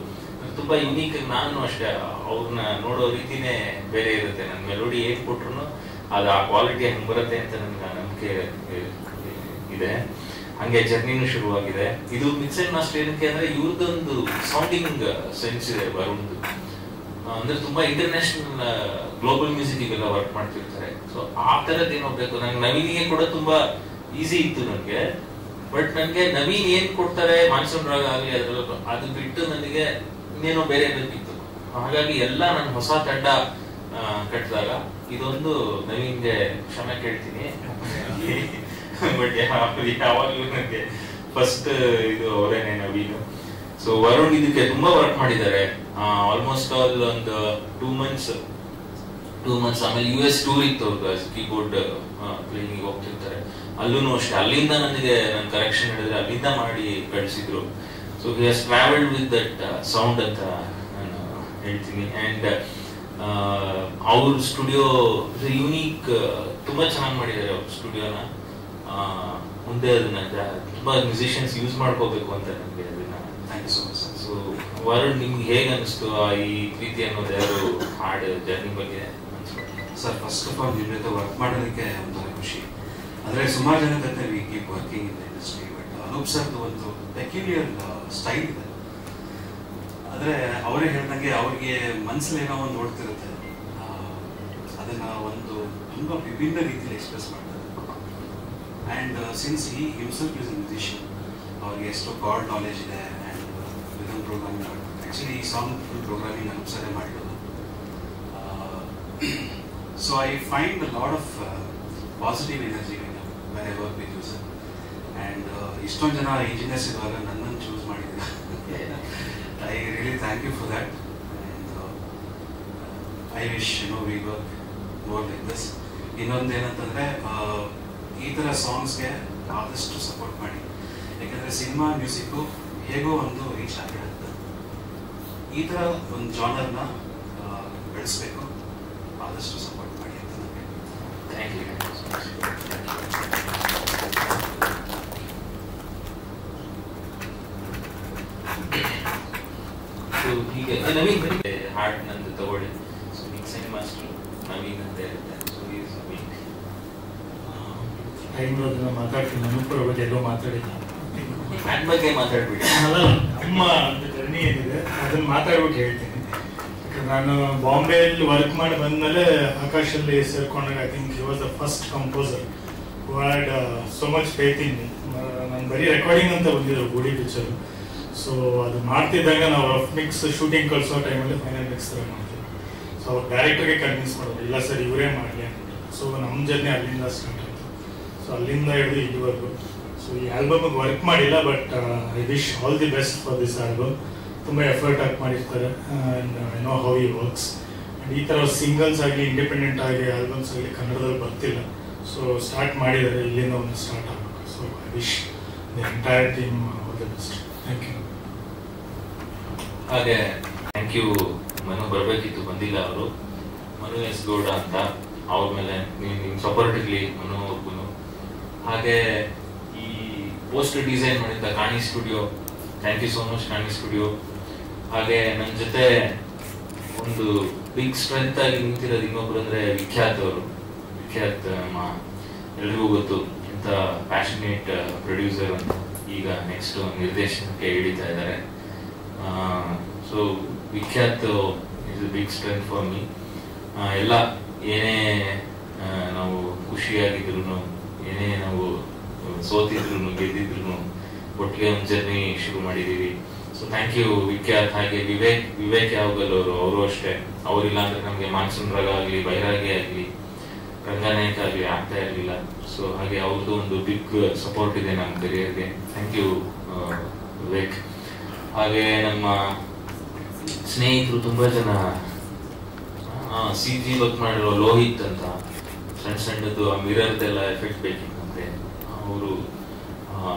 ತುಂಬಾ ಯುನೀಕ್. ನಾನು ಅಷ್ಟೇ ಅವ್ರನ್ನ ನೋಡೋ ರೀತಿನೇ ಬೇರೆ ಇರುತ್ತೆ. ನನ್ನ ಮೆಲೋಡಿ ಏನ್ ಕೊಟ್ರು ಅದು ಆ ಕ್ವಾಲಿಟಿ ಹಂಗೆ ಬರುತ್ತೆ ಅಂತ ನನ್ಗೆ ನಂಬಿಕೆ ಇದೆ. ಹಂಗೆ ಜರ್ನಿನೂ ಶುರುವಾಗಿದೆ. ಇದು ಮಿಕ್ಸ್ ಅಂಡ್ ಮಾಸ್ಟರ್ ಏನಕ್ಕೆ ಅಂದ್ರೆ ಇವ್ರದ್ದೊಂದು ಸೌಂಡಿಂಗ್ ಸೆನ್ಸ್ ಇದೆ ವರುಣ್ದು. ಅಂದ್ರೆ ತುಂಬಾ ಇಂಟರ್ನ್ಯಾಷನಲ್ ಗ್ಲೋಬಲ್ ಮ್ಯೂಸಿಕ್ಗೆಲ್ಲ ವರ್ಕ್ ಮಾಡ್ತಿರ್ತಾರೆ. ಸೊ ಆ ತರದ್ ಏನೋ ಬೇಕು. ನಂಗೆ ನವೀನಿಗೆ ಕೂಡ ತುಂಬಾ ಈಸಿ ಇತ್ತು ನನಗೆ. ಬಟ್ ನನಗೆ ನವೀನ್ ಏನ್ ಕೊಡ್ತಾರೆ ಮಾನ್ಸೂನ್ ರಾಗ ಆಗ್ಲಿ ಅದ್ರಲ್ಲೂ ಅದು ಬಿಟ್ಟು ನನಗೆ ಇನ್ನೇನೋ ಬೇರೆ ಬೇಕಿತ್ತು. ಹಾಗಾಗಿ ಎಲ್ಲ ನಾನು ಹೊಸ ತಂಡ ಕಟ್ಟಿದಾಗ ಇದೊಂದು ನವೀನ್ಗೆ ಕ್ಷಮೆ ಕೇಳ್ತೀನಿ. ಬಟ್ ಯಾವಾಗ್ಲೂ ನನಗೆ ಫಸ್ಟ್ ಇದು ಅವರೇನೆ ನವೀನ್. ಸೊ ವರುಣ್ ಇದಕ್ಕೆ ತುಂಬಾ ವರ್ಕ್ ಮಾಡಿದ್ದಾರೆ. ಆಲ್ಮೋಸ್ಟ್ ಆಲ್ ಒಂದು 2 months. ಆಮೇಲೆ US ಟೂರ್ ಇತ್ತು ಅವ್ರಿಗೆ, ಕೀಬೋರ್ಡ್ ಪ್ಲೇಯಿಂಗ್ ಹೋಗ್ತಿರ್ತಾರೆ. ಅಲ್ಲೂ ಅಷ್ಟೇ, ಅಲ್ಲಿಂದ ನನಗೆ ನನ್ನ ಕರೆಕ್ಷನ್ ಹೇಳಿದ್ರೆ ಅಲ್ಲಿಂದ ಮಾಡಿ ಕಳಿಸಿದ್ರು. So he has travelled with that sound ಅಂತ ನಾನು ಹೇಳ್ತೀನಿ. ಅಂಡ್ ಅವ್ರ ಸ್ಟುಡಿಯೋ ಯುನೀಕ್, ತುಂಬಾ ಚೆನ್ನಾಗಿ ಮಾಡಿದ್ದಾರೆ ಅವ್ರ ಸ್ಟುಡಿಯೋನ. ಮುಂದೆ ಅದನ್ನ ತುಂಬಾ ಮ್ಯೂಸಿಷಿಯನ್ಸ್ ಯೂಸ್ ಮಾಡ್ಕೋಬೇಕು ಅಂತ ನನಗೆ ಅದನ್ನ. Thank you so much. So Varun, ನಿಮ್ಗೆ ಹೇಗೆ ಅನಿಸ್ತು ಈ ಪ್ರೀತಿ ಅನ್ನೋದು ಯಾರು ಹಾಡು ಜರ್ನಿ ಬಗ್ಗೆ? ಸರ್, ಫಸ್ಟ್ ಆಫ್ ಆಲ್ ನಿಮ್ಮ ಜೊತೆ ವರ್ಕ್ ಮಾಡೋದಕ್ಕೆ ಒಂಥರ ಖುಷಿ. ಅಂದರೆ ಸುಮಾರು ಜನ ಜೊತೆ we keep working in the industry. But Anoop ಸರ್ದು ಒಂದು ಪೆಕ್ಯುಲಿಯರ್ ಸ್ಟೈಲ್ ಇದೆ. ಆದರೆ ಅವರೇ ಹೇಳ್ದಂಗೆ ಅವ್ರಿಗೆ ಮನಸ್ಸಲ್ಲಿ ಏನೋ ಒಂದು ನೋಡ್ತಿರುತ್ತೆ, ಅದನ್ನು ಒಂದು ತುಂಬ ವಿಭಿನ್ನ ರೀತಿಯಲ್ಲಿ ಎಕ್ಸ್ಪ್ರೆಸ್ ಮಾಡ್ತಾರೆ. ಆ್ಯಂಡ್ ಸಿನ್ಸ್ ಈ ಹಿಮ್ಸೆಲ್ಫ್ ಇಸ್ ಎ ಮ್ಯೂಸಿಷಿಯನ್, ಅವ್ರಿಗೆ ಎಷ್ಟೋ ಕಾರ್ಡ್ ನಾಲೆಜ್ ಇದೆ. ಆ್ಯಂಡ್ ರಿದಮ್ ಪ್ರೋಗ್ರಾಮಿಂಗ್ ಆ್ಯಕ್ಚುಲಿ ಈ ಸಾಂಗ್ ಫುಲ್ ಪ್ರೋಗ್ರಾಮಿಂಗ್ ಅನೂಪ್ ಸರೇ ಮಾಡಿರೋದು. So I find a lot of positive energy when I work with you, sir. And ಇಷ್ಟೊಂದು ಜನ engineers ಇರುವಾಗ ನನ್ನನ್ನು ಚೂಸ್ ಮಾಡಿದ್ದೀರಾ. I really thank you for that. And I wish we work more like this. ಇನ್ನೊಂದು ಏನಂತಂದರೆ ಈ ಥರ ಸಾಂಗ್ಸ್ಗೆ ಆದಷ್ಟು ಸಪೋರ್ಟ್ ಮಾಡಿ. ಯಾಕಂದರೆ ಸಿನಿಮಾ ಮ್ಯೂಸಿಕ್ಕು ಹೇಗೋ ಒಂದು ರೀಚ್ ಆಗಿರುತ್ತೆ. ಈ ಥರ ಒಂದು ಜಾನರ್ನ ಬೆಳೆಸಬೇಕು, ಆದಷ್ಟು ಸಪೋರ್ಟ್ ಮಾಡಿ ಅಂತ ನನಗೆ. Thank you. ಸೊ ಹೀಗೆ ನವೀನ್ ಹಾಡ್ ನಂದು ತಗೊಳ್ಳಿ. So mix and master time ಇರೋದನ್ನ ಮಾತಾಡ್ತೀನಿ. ಅನುಪುರ ಬಗ್ಗೆ ಎಲ್ಲೋ ಮಾತಾಡಿಲ್ಲ, ನನ್ನ ಬಗ್ಗೆ ಮಾತಾಡ್ಬಿಡಿ. ಅಲ್ಲ, ನಿಮ್ಮ ಜರ್ನಿ ಏನಿದೆ ಅದನ್ನ ಮಾತಾಡ್ಬಿಟ್ಟು ಹೇಳ್ತೀನಿ. ನಾನು ಬಾಂಬೆಯಲ್ಲಿ ವರ್ಕ್ ಮಾಡಿ ಬಂದಮೇಲೆ ಆಕಾಶಲ್ಲಿ ಸೇರ್ಕೊಂಡಾಗ I think he was the first composer who had so much faith in me. ನಾನು ಬರೀ ರೆಕಾರ್ಡಿಂಗ್ ಅಂತ ಬಂದಿದ್ರು ಗೂಡಿ ಪಿಕ್ಚರ್. ಸೊ ಅದು ಮಾಡ್ತಿದ್ದಾಗ ನಾವು ರಫ್ ಮಿಕ್ಸ್ ಶೂಟಿಂಗ್ ಕಳಿಸೋ ಟೈಮಲ್ಲಿ ಫೈನಲ್ ಮಿಕ್ಸ್ ಥರ ಮಾಡ್ತೀವಿ. ಸೊ ಅವ್ರು ಡೈರೆಕ್ಟರ್ಗೆ ಕನ್ವಿನ್ಸ್ ಮಾಡೋದು, ಇಲ್ಲ ಸರ್ ಇವರೇ ಮಾಡಲಿ ಅಂತ. ಸೊ ನಮ್ಮ ಜರ್ನಿ ಅಲ್ಲಿಂದ ಸ್ಟಾರ್ಟ್ ಆಯಿತು. ಸೊ ಅಲ್ಲಿಂದ ಹಿಡಿದು ಇದುವರೆಗೂ. ಸೊ ಈ ಆಲ್ಬಮ್ಗೆ ವರ್ಕ್ ಮಾಡಿಲ್ಲ, but I wish all the best for this album. ತುಂಬ ಎಫರ್ಟ್ ಹಾಕಿ ಮಾಡಿರ್ತಾರೆ, ಆ್ಯಂಡ್ ಐ ನೋ ಹೌ ಈ ವರ್ಕ್ಸ್. ಆ್ಯಂಡ್ ಈ ಥರ ಸಿಂಗಲ್ಸ್ ಆಗಲಿ ಇಂಡಿಪೆಂಡೆಂಟ್ ಆಗಿ ಆಲ್ಬಮ್ಸ್ ಆಗಲಿ ಕನ್ನಡದಲ್ಲಿ ಬರ್ತಿಲ್ಲ. ಸೊ ಸ್ಟಾರ್ಟ್ ಮಾಡಿದ್ದಾರೆ, ಇಲ್ಲಿಂದ ಒಂದು ಸ್ಟಾರ್ಟ್ ಆಗಬೇಕು. So I wish the entire team all the best. Thank you. ಹಾಗೆ ಥ್ಯಾಂಕ್ ಯು. ಮನು ಬರಬೇಕಿತ್ತು, ಬಂದಿಲ್ಲ ಅವರು. ಮನು ಎಸ್ ಗೌಡ ಅಂತ, ಅವ್ರ ಮೇಲೆ ನಿಮ್ಮ ಸಪೋರ್ಟ್ ಇರಲಿ ಮನು ಅವ್ರಿಗೂ. ಹಾಗೆ ಈ ಪೋಸ್ಟರ್ ಡಿಸೈನ್ ಮಾಡಿದ್ದ Kaani studio, thank you so much Kaani studio. ಹಾಗೆ ನನ್ನ ಜೊತೆ ಒಂದು ಬಿಗ್ ಸ್ಟ್ರೆಂತ್ ಆಗಿ ನಿಂತಿರೋದು ಇನ್ನೊಬ್ರು ಅಂದರೆ ವಿಖ್ಯಾತ್ ಅವರು. ವಿಖ್ಯಾತ್ ನಮ್ಮ ಎಲ್ರಿಗೂ ಗೊತ್ತು, ಇಂಥ ಪ್ಯಾಷನೇಟ್ ಪ್ರೊಡ್ಯೂಸರ್ ಅಂತ. ಈಗ ನೆಕ್ಸ್ಟ್ ನಿರ್ದೇಶನಕ್ಕೆ ಹಿಡಿತಾ ಇದ್ದಾರೆ. So Vikhyat is a big strength for me. ಎಲ್ಲ ಏನೇ ನಾವು ಖುಷಿಯಾಗಿದ್ರು, ಏನೇ ನಾವು ಸೋತಿದ್ರು ಗೆದ್ದಿದ್ರು, ಒಟ್ಟಿಗೆ ಒಂದು ಜರ್ನಿ ಶುರು ಮಾಡಿದ್ದೀವಿ. So thank you Vikhyat. ಹಾಗೆ ವಿವೇಕ್ ಯಾವಾಗಲ್ ಅವರು ಅಷ್ಟೇ. ಅವರಿಲ್ಲ ಅಂದ್ರೆ ನಮಗೆ ಮಾನ್ಸೂನ್ ರಾಗ ಆಗಲಿ, ಬೈರಾಗಿ ಆಗಲಿ, ರಂಗನಾಯಕ ಆಗಲಿ ಆಗ್ತಾ ಇರಲಿಲ್ಲ. ಸೊ ಹಾಗೆ ಅವ್ರದ್ದು ಒಂದು ಬಿಗ್ ಸಪೋರ್ಟ್ ಇದೆ ನಮ್ಮ ಕರಿಯರ್ಗೆ. Thank you Vivek. ಹಾಗೆ ನಮ್ಮ ಸ್ನೇಹಿತರು ತುಂಬಾ ಜನ, CG ವರ್ಕ್ ಮಾಡಿರೋ ಲೋಹಿತ್ ಅಂತ, ಸಣ್ಣ ಸಣ್ಣದ್ದು ಮಿರರ್ದೆಲ್ಲ ಎಫೆಕ್ಟ್ ಬೇಕಿತ್ತಂತೆ, ಅವರು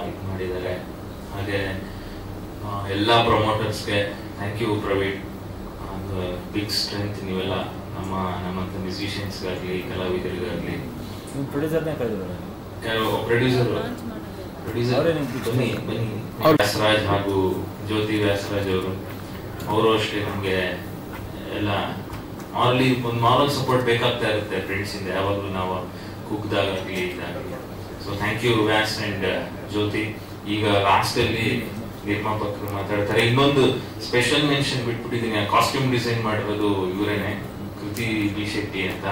ಇದು ಮಾಡಿದ್ದಾರೆ. ಹಾಗೆ ಎಲ್ಲ ಪ್ರಮೋಟರ್ಸ್ಗೆ thank you Praveen. Big strength ನೀವೆಲ್ಲ ನಮ್ಮಂಥ ಮ್ಯೂಸಿಷಿಯನ್ಸ್ಗಾಗಲಿ, ಕಲಾವಿದರಿಗಾಗಲಿ. ಪ್ರೊಡ್ಯೂಸರ್ನೇ ಕರೆದ್ರು, ಪ್ರೊಡ್ಯೂಸರ್ ಬನ್ನಿ ವ್ಯಾಸರಾಜ್ ಹಾಗೂ ಜ್ಯೋತಿ ವ್ಯಾಸರಾಜ್ ಅವರು ಅಷ್ಟೇ. ನಮಗೆ ಎಲ್ಲ ಒಂದು ಮಾರಲ್ ಸಪೋರ್ಟ್ ಬೇಕಾಗ್ತಾ ಇರುತ್ತೆ ಫ್ರೆಂಡ್ಸ್ ಇಂದ, ಯಾವಾಗಲೂ ನಾವು ಕುಗ್ದಾಗಲಿ ಇದಾಗಲಿ. So thank you Vyas and ಜ್ಯೋತಿ. ಈಗ ಲಾಸ್ಟ್ ಅಲ್ಲಿ ನಿರ್ಮಾಪಕರು ಮಾತಾಡ್ತಾರೆ. ಇನ್ನೊಂದು ಸ್ಪೆಷಲ್ ಮೆನ್ಷನ್ ಬಿಟ್ಬಿಟ್ಟಿದ್ದೀನಿ, ಕಾಸ್ಟ್ಯೂಮ್ ಡಿಸೈನ್ ಮಾಡಿರೋದು ಇವರೇನೆ, ಕೃತಿ ಬಿ ಶೆಟ್ಟಿ ಅಂತ,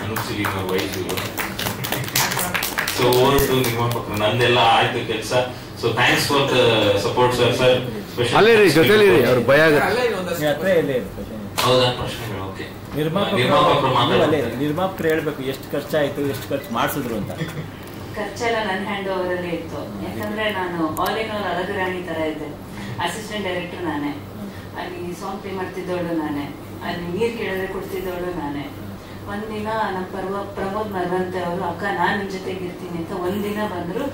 ಅನೂಪ್ ಸಿಲಿನ್ ಅವ್ರ ವೈಫ್ ಇವರು. ಸೊ ಓವರ್ ಟು ನಿರ್ಮಾಪಕರು, ನಂದೆಲ್ಲ ಆಯ್ತು ಕೆಲಸ. So thanks for the support sir. Sir special ಅವ್ರ ಭಯ ಹೌದಾ ಪ್ರಶ್ನೆಗಳು? ಓಕೆ, ನಿರ್ಮಾಪಕರು ಹೇಳ್ಬೇಕು ಎಷ್ಟು ಖರ್ಚಾಯ್ತು, ಎಷ್ಟು ಖರ್ಚು ಮಾಡಿಸಿದ್ರು ಅಂತ. ಖರ್ಚೆಲ್ಲ ನನ್ನ ಹ್ಯಾಂಡ್ ಓವರ್ ಅಲ್ಲಿ ಇತ್ತು. ಯಾಕಂದ್ರೆ ನಾನು ಆಲ್ ಇನ್ ಆಲ್ ಅಲಗರಾಣಿ ತರ ಇದ್ದೆ. ಅಸಿಸ್ಟೆಂಟ್ ಡೈರೆಕ್ಟರ್ ನಾನೇ, ಅಲ್ಲಿ ಸಾಂಗ್ ಪ್ಲೇ ಮಾಡ್ತಿದ್ದವಳು ನಾನೇ, ಅಲ್ಲಿ ನೀರ್ ಕೇಳಿದ್ರೆ ಕೊಡ್ತಿದ್ದವಳು ನಾನೇ. ಒಂದಿನ ನಮ್ಮ ಪ್ರಮೋದ್ ಮರವಂತೆ ಅವರು, ಅಕ್ಕ ನಾನ್ ನಿಮ್ ಜೊತೆಗೆ ಇರ್ತೀನಿ ಅಂತ ಒಂದಿನ ಬಂದ್ರು.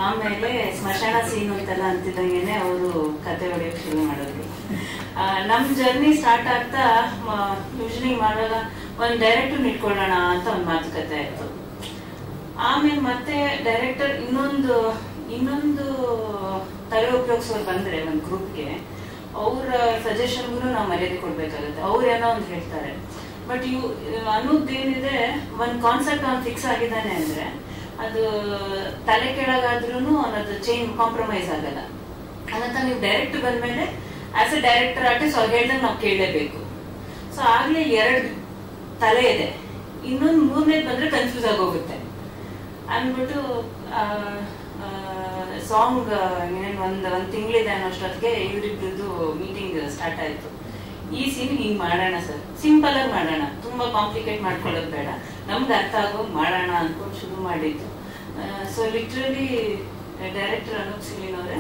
ಆಮೇಲೆ ಸ್ಮಶಾನ ಸೀನ್ ಅಂತೆಲ್ಲ ಅಂತಿದ್ದಂಗೆನೆ ಅವರು ಕತೆ ಹೊಡೆಯಕ್ ಶುರು ಮಾಡಿದ್ರು. ನಮ್ ಜರ್ನಿ ಸ್ಟಾರ್ಟ್ ಆಗ್ತಾ ಯೂಶಲಿ ಮಾಡುವಾಗ ಒಂದ್ ಡೈರೆಕ್ಟರ್ ಇಟ್ಕೊಳ್ಳೋಣ ಅಂತ ಒಂದ್ ಮಾತುಕತೆ ಆಯ್ತು. ಆಮೇಲೆ ಮತ್ತೆ ಡೈರೆಕ್ಟರ್ ಇನ್ನೊಂದು ತಲೆ ಉಪಯೋಗಿಸೋರು ಬಂದ್ರೆ ಒಂದ್ ಗ್ರೂಪ್ಗೆ, ಅವ್ರ ಸಜೆಷನ್ಗೂ ನಾವು ಮರ್ಯಾದೆ ಕೊಡ್ಬೇಕಾಗುತ್ತೆ. ಅವ್ರೇನೋ ಒಂದು ಹೇಳ್ತಾರೆ, ಬಟ್ ಅನ್ನೋದೇನಿದೆ, ಒಂದ್ ಕಾನ್ಸೆಪ್ಟ್ ಅವ್ನು ಫಿಕ್ಸ್ ಆಗಿದ್ದಾನೆ ಅಂದ್ರೆ ಅದು ತಲೆ ಕೆಳಗಾದ್ರೂ ಅನ್ನೋದು ಚೇಂಜ್ ಕಾಂಪ್ರಮೈಸ್ ಆಗಲ್ಲ. ಅನ್ನಂತ ನೀವು ಡೈರೆಕ್ಟ್ ಬಂದ್ಮೇಲೆ ಆಸ್ ಎ ಡೈರೆಕ್ಟರ್ ಆರ್ಟಿಸ್ಟ್ ಅವ್ರು ಹೇಳ್ದಂಗೆ ನಾವು ಕೇಳಲೇಬೇಕು. ಸೊ ಆಗ್ಲೇ 2 ತಲೆ ಇದೆ, ಇನ್ನೊಂದು 3ನೇದು ಬಂದ್ರೆ ಕನ್ಫ್ಯೂಸ್ ಆಗೋಗುತ್ತೆ ಅಂದ್ಬಿಟ್ಟು ಸಾಂಗ್ ಒಂದ್ ತಿಂಗಳಿದೆ ಅನ್ನೋಷ್ಟೊತ್ತಿಗೆ ಇವರಿಬ್ರದ್ದು ಮೀಟಿಂಗ್ ಸ್ಟಾರ್ಟ್ ಆಯ್ತು. ಈ ಸೀನ್ ಹಿಂಗ್ ಮಾಡೋಣ ಸರ್, ಸಿಂಪಲ್ ಆಗಿ ಮಾಡೋಣ, ತುಂಬಾ ಕಾಂಪ್ಲಿಕೇಟ್ ಮಾಡ್ಕೊಳ್ಳೋದು ಬೇಡ, ನಮ್ಗೆ ಅರ್ಥ ಆಗೋ ಮಾಡೋಣ ಅನ್ಕೊಂಡು ಶುರು ಮಾಡಿದ್ದು. So literally director Anoop Seelin ಅವರೇ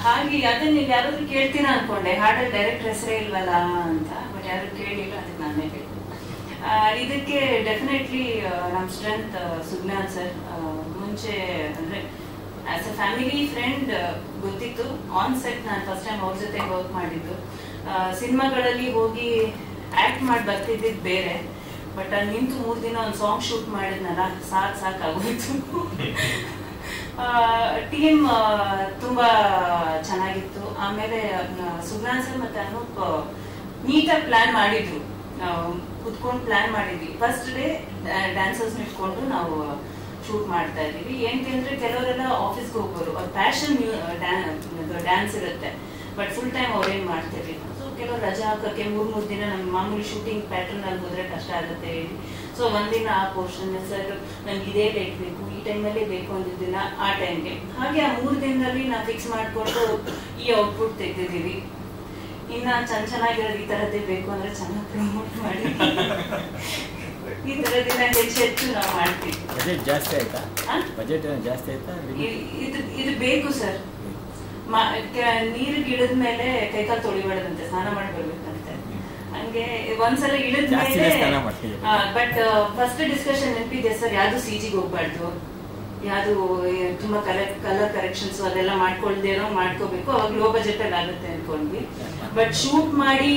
ಹಾಗೆ ಅದನ್ನ ಯಾರಾದ್ರೂ ಕೇಳ್ತೀರಾ ಅನ್ಕೊಂಡೆ. ಹಾಡಲ್ಲಿ ಡೈರೆಕ್ಟರ್ ಹೆಸರೇ ಇಲ್ವಲ್ಲ ಅಂತ, ಬಟ್ ಯಾರು ಕೇಳಿಲ್ಲ, ಅದಕ್ಕೆ ನಾನೇ ಕೇಳಿ. ಇದಕ್ಕೆ ಡೆಫಿನೆಟ್ಲಿ ನಮ್ ಸ್ಟ್ರೆಂತ್ ಸುಜ್ಞಾನ್ ಸರ್. ಮುಂಚೆ ಅಂದ್ರೆ ಆಸ್ ಅ ಫ್ಯಾಮಿಲಿ ಫ್ರೆಂಡ್ ಗೊತ್ತಿತ್ತು. ಆನ್ ಸೆಟ್ ನಾನು ಫಸ್ಟ್ ಟೈಮ್ ಅವ್ರ ಜೊತೆ ವರ್ಕ್ ಮಾಡಿದ್ದು. ಸಿನಿಮಾಗಳಲ್ಲಿ ಹೋಗಿ ಆಕ್ಟ್ ಮಾಡಿ ಬರ್ತಿದ್ದಿದ್ ಬೇರೆ, ಬಟ್ ಅಲ್ಲಿ ನಿಂತು 3 ದಿನ ಒಂದು ಸಾಂಗ್ ಶೂಟ್ ಮಾಡಿದ್ನಲ್ಲ, ಸಾಕಾಗೋಯ್ತು. ಟೀಮ್ ತುಂಬಾ ಚೆನ್ನಾಗಿತ್ತು. ಆಮೇಲೆ ಸುಜ್ಞಾನ್ ಸರ್ ಮತ್ತೆ ಅನೂಪ್ ನೀಟಾಗಿ ಪ್ಲಾನ್ ಮಾಡಿದ್ರು. ಕುತ್ಕೊಂಡು ಪ್ಲಾನ್ ಮಾಡಿದ್ವಿ. ಫಸ್ಟ್ ಡೇ ಡ್ಯಾನ್ಸರ್ಸ್ ಇಟ್ಕೊಂಡು ನಾವು ಶೂಟ್ ಮಾಡ್ತಾ ಇದೀವಿ. ಏನಂದ್ರೆ ಕೆಲವರೆಲ್ಲ ಆಫೀಸ್ಗೆ ಹೋಗೋರು, ಅವ್ರ ಪ್ಯಾಷನ್ ಡ್ಯಾನ್ಸ್ ಇರುತ್ತೆ, ಬಟ್ ಫುಲ್ ಟೈಮ್ ಅವ್ರೇನ್ ಮಾಡ್ತಿರ್ಲಿಲ್ಲ. ಸೊ ಕೆಲವರು ರಜಾ ಹಾಕೋಕ್ಕೆ 3 ದಿನ ನಮ್ಮ ಮಾಮೂಲಿ ಶೂಟಿಂಗ್ ಪ್ಯಾಟರ್ನ್ ಅಲ್ಲಿ ಹೋದ್ರೆ ಕಷ್ಟ ಆಗುತ್ತೆ ಹೇಳಿ. ಸೊ ಒಂದಿನ ಆ ಪೋರ್ಷನ್ ಸರ್ ನಮ್ಗೆ ಇದೇ ಡೇಟ್ ಬೇಕು, ಈ ಟೈಮಲ್ಲಿ ಬೇಕು ಅಂದಿದ್ದಿಲ್ಲ ಆ ಟೈಮ್ಗೆ. ಹಾಗೆ ಆ 3 ದಿನದಲ್ಲಿ ನಾವು ಫಿಕ್ಸ್ ಮಾಡ್ಕೊಂಡು ಈ ಔಟ್ಪುಟ್ ತೆಗೆದಿದ್ದೀವಿ. ಇನ್ನ ಚೆನ್ನಾಗಿರೋದು ಈ ತರದ್ದೇ ಬೇಕು ಅಂದ್ರೆ ಚೆನ್ನಾಗಿ ಪ್ರಮೋಟ್ ಮಾಡಿ ಈ ತರದಿನ ಹೆಚ್ಚು ನಾವು ಮಾಡ್ತೀವಿ. ಬಜೆಟ್ ಜಾಸ್ತಿ ಆಯ್ತಾ? ಬಜೆಟ್ ಜಾಸ್ತಿ ಆಯ್ತಾ? ಇದು ಬೇಕು ಸರ್. ನೀರಿಗೆ ಇಳಿದ ಮೇಲೆ ಕೈಕಾಲು ತೊಳಿಬಾರ್ದಂತೆ, ಸ್ನಾನ ಮಾಡಿ ಬರ್ಬೇಕಂತೆ. ಹಂಗೆ ಒಂದ್ಸಲ ಇಳಿದ ಮೇಲೆ ಬಟ್ ಫಸ್ಟ್ ಡಿಸ್ಕಷನ್ ನೆನಪಿದೆ ಸರ್, ಯಾವ್ದು CGಗೆ ಹೋಗ್ಬಾರ್ದು, ಯಾವ್ದು ತುಂಬಾ ಕಲರ್ ಕರೆಕ್ಷನ್ಸ್ ಅದೆಲ್ಲ ಮಾಡ್ಕೊಳ್ದೇನೋ ಮಾಡ್ಕೋಬೇಕು. ಅವಾಗ ಲೋ ಬಜೆಟ್ ಅಲ್ಲಿ ಆಗುತ್ತೆ ಅನ್ಕೊಂಡ್ವಿ. ಬಟ್ ಶೂಟ್ ಮಾಡಿ